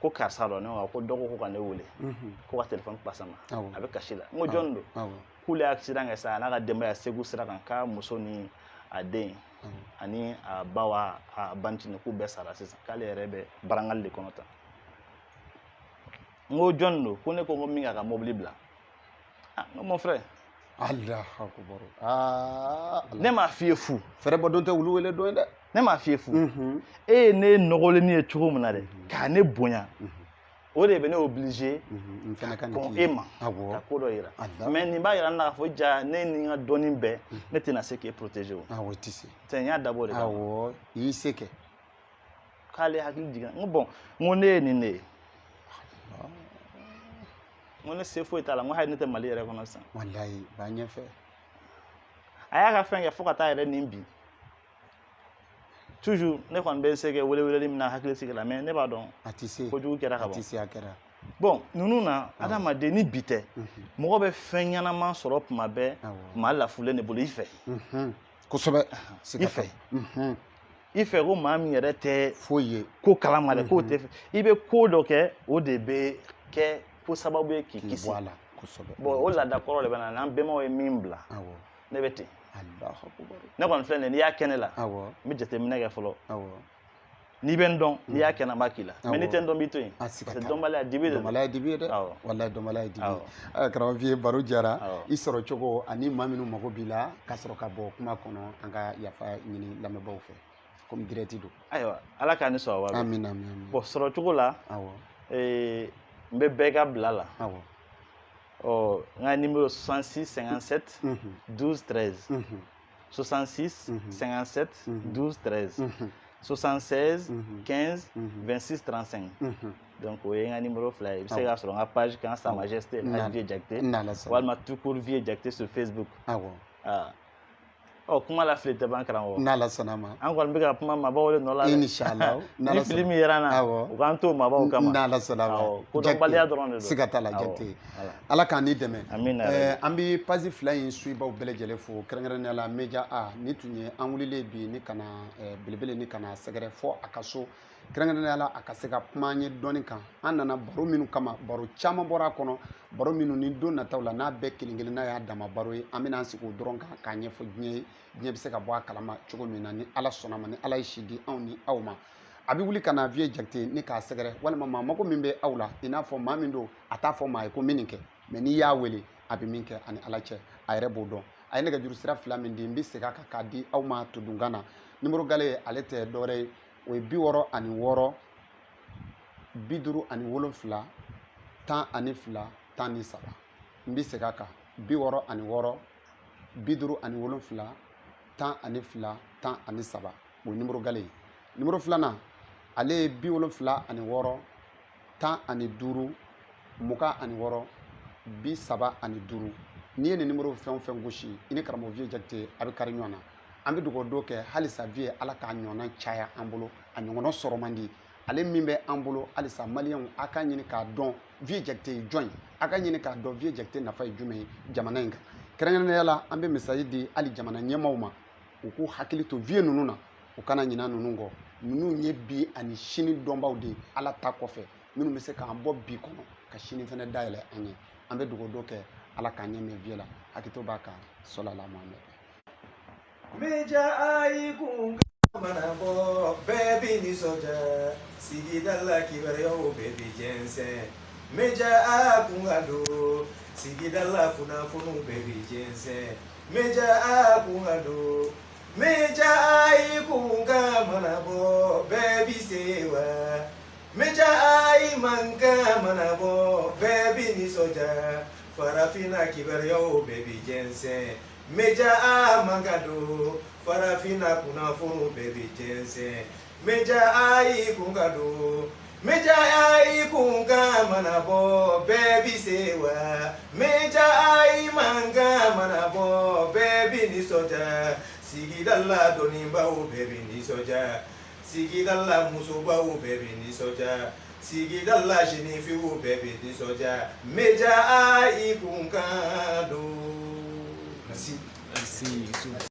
ko karisa dɔ ne ko dɔ ko ka ne wele ko ka téléphone passa ma a bɛ kasi la n ko jɔn don k'ule ye accident kɛ sa a n'a ka denbaya Segu sira kan k'a muso ni a den ani a baw a bantini k'u bɛɛ sara sisan k'ale yɛrɛ bɛ barangali de kɔnɔ tan n ko jɔn don ko ne ko min k'a ka mobili bila n ko mon frère ne m'a f'i ye fu fɛrɛ bɔ don tɛ wulu wele don ye dɛ ne m'a f'i ye fu e ye ne nɔgɔlenni ye cogo min na dɛ k'a ne bonya o de bɛ ne obligé ka kɔn e ma ka ko dɔ yira mais nin b'a yira n na k'a fɔ ja ne ni n ka dɔnni bɛɛ ne tɛna se k'e protéger o i tɛ se n y'a dabɔ o de kama i y'i se kɛ k'ale hakili jiginna n ko bon n ko ne ye nin de ye n ko ne se foyi t'a la n ko hali ne tɛ Mali yɛrɛ kɔnɔ sisan walayi b'a ɲɛfɛ a y'a ka fɛn kɛ fo ka taa yɛrɛ nin bi toujours ne kɔni bɛ se kɛ weleweleli min na hakili sigi la mais ne b'a dɔn a tɛ se kojugu kɛra ka ban a tɛ se a kɛra bon ninnu na adamaden ni bi tɛ mɔgɔ bɛ fɛn ɲɛnama sɔrɔ tuma bɛɛ maa lafulen de bolo i fɛ kosɛbɛ i fɛ ko maa min yɛrɛ tɛ foyi ye ko kalama dɛ k'o tɛ fɛ i bɛ ko dɔ kɛ o de bɛ kɛ ko sababu ye k'i kisi bon o laada kɔrɔ de bɛ na n'an bɛnbaw ye min bila ne bɛ ten ne kɔni filɛ nin ye n'i y'a kɛ ne la n bɛ jateminɛ kɛ fɔlɔ n'i bɛ n dɔn n'i y'a kɛ n na n b'a k'i la mais n'i tɛ n dɔn n b'i to yen parce que dɔnbaliya dibi de don dɔnbaliya dibi ye dɛ walayi dɔnbaliya ye dibi ye karamɔgɔ f'i ye baro jara i sɔrɔ cogo ani maa minnu mago b'i la ka sɔrɔ ka bɔ kuma kɔnɔ an ka yafa ɲini lamɛnbaaw fɛ komi direct don ayiwa ala k'a ni sɔrɔ wa amina bon sɔrɔ cogo la n bɛ bɛɛ ka bila la n ka numéro 66 57 12 13 66 57 12 13 76 15 26 35 donc o ye n ka numéro fila ye i bɛ se k'a sɔrɔ n ka page kan Sa Majesté Vie Jakite walima tout court Vie Jakite sur Facebook kuma la fili tɛ ban karamɔgɔ. N'Ala sɔnna ma. An kɔni bɛ ka kuma mabɔw de nɔ la dɛ. Inshallah. Ni fili min yera na. U k'an to mabɔw kama. N'Ala sɔnna ma. Kodɔnbaliya dɔrɔn de don. Siga t'a la Jakite. Ala k'an ni dɛmɛ. Amina. An bɛ page 2 in suibaw bɛɛ lajɛlen fo kɛrɛnkɛrɛnnenya la Media A ni tun ye an wulilen bi ni kana belebele ni kana sɛgɛrɛ fɔ a ka so. Kɛrɛnkɛrɛnnenya la a ka se ka kuma an ye dɔɔni kan. An nana baro minnu kama baro caman bɔra a kɔnɔ. Baro minnu ni don nataw la n'a bɛɛ kelen kelen n'a y'a dama baro ye an bɛna an sigi o dɔrɔn kan k'a ɲɛfɔ diɲɛ ye. Diɲɛ bɛ se ka bɔ a kalama cogo min na ni Ala sɔnna ma ni Ala ye si di anw ni aw ma. A bɛ wuli ka na Vieux Jakite ni k'a sɛgɛrɛ walima maa mago min bɛ aw la i n'a fɔ maa min don a t'a fɔ maa ye ko min nin kɛ mais n'i y'a wele a bɛ min kɛ ani Ala cɛ a yɛrɛ b'o dɔn. A ye nɛgɛjuru sira 2 min di n bɛ segin a kan k'a di aw ma tudunkan na. Numéro gale ale tɛ dɔwɛrɛ ye o ye 66 57 10 ani 2 13. N bɛ segin a kan 66 57 10 ani 2 o ye numéro gale ye. Numéro 2nan ale ye 76 15 20 35. N'i ye nin numéro fɛn o fɛn gosi i ni karamɔgɔ Vieux Jakite a bɛ kari ɲɔgɔn na. An bɛ dugawu dɔ kɛ halisa Vieux Ala k'a ɲɔgɔnna caya an bolo a ɲɔgɔnna sɔrɔ man di. Ale min bɛ an bolo halisa maliyɛnw a ka ɲini k'a dɔn Vieux Jakite ye jɔn ye a ka ɲini k'a dɔn Vieux Jakite nafa ye jumɛn ye jamana in kan. Kɛrɛnkɛrɛnnenya la an bɛ misali di hali jamana ɲɛmaaw ma u k'u hakili to Vieux ninnu na u kana ɲina ninnu kɔ. Ninnu ye bi ani sini dɔnbaw de Ala ta kɔfɛ minnu bɛ se k'an bɔ bi kɔnɔ ka sini fana dayɛlɛ an ye. An bɛ dugawu dɔ kɛ Ala k'a ɲɛ mɛn Vieux la hakili b'a kan sɔlala Muhamɛdi. Media A y'i kun mana bɔ bɛɛ b'i nisɔndiya sigida la kibaruyaw bɛɛ b'i jɛnsɛn. Media A kun ka don sigida la kunnafoniw bɛɛ b'i jɛnsɛn. Media A kun ka don. Media A y'i kun ka mana bɔ bɛɛ b'i sewa. Media A y'i man ka mana bɔ bɛɛ b'i nisɔndiya farafinna kibaruyaw bɛɛ b'i jɛnsɛn. Media A man ka don farafinna kunnafoniw bɛɛ b'i jɛnsɛn. Media A y'i kun ka don. Media A y'i kun ka mana bɔ bɛɛ b'i sewa. Media A y'i man ka mana bɔ bɛɛ b'i nisɔndiya sigida la dɔnnibaw bɛɛ b'i nisɔndiya sigida la musobaw bɛɛ b'i nisɔndiya sigida la jeuneffiw bɛɛ b'i nisɔndiya. Media A y'i kun ka don. Merci.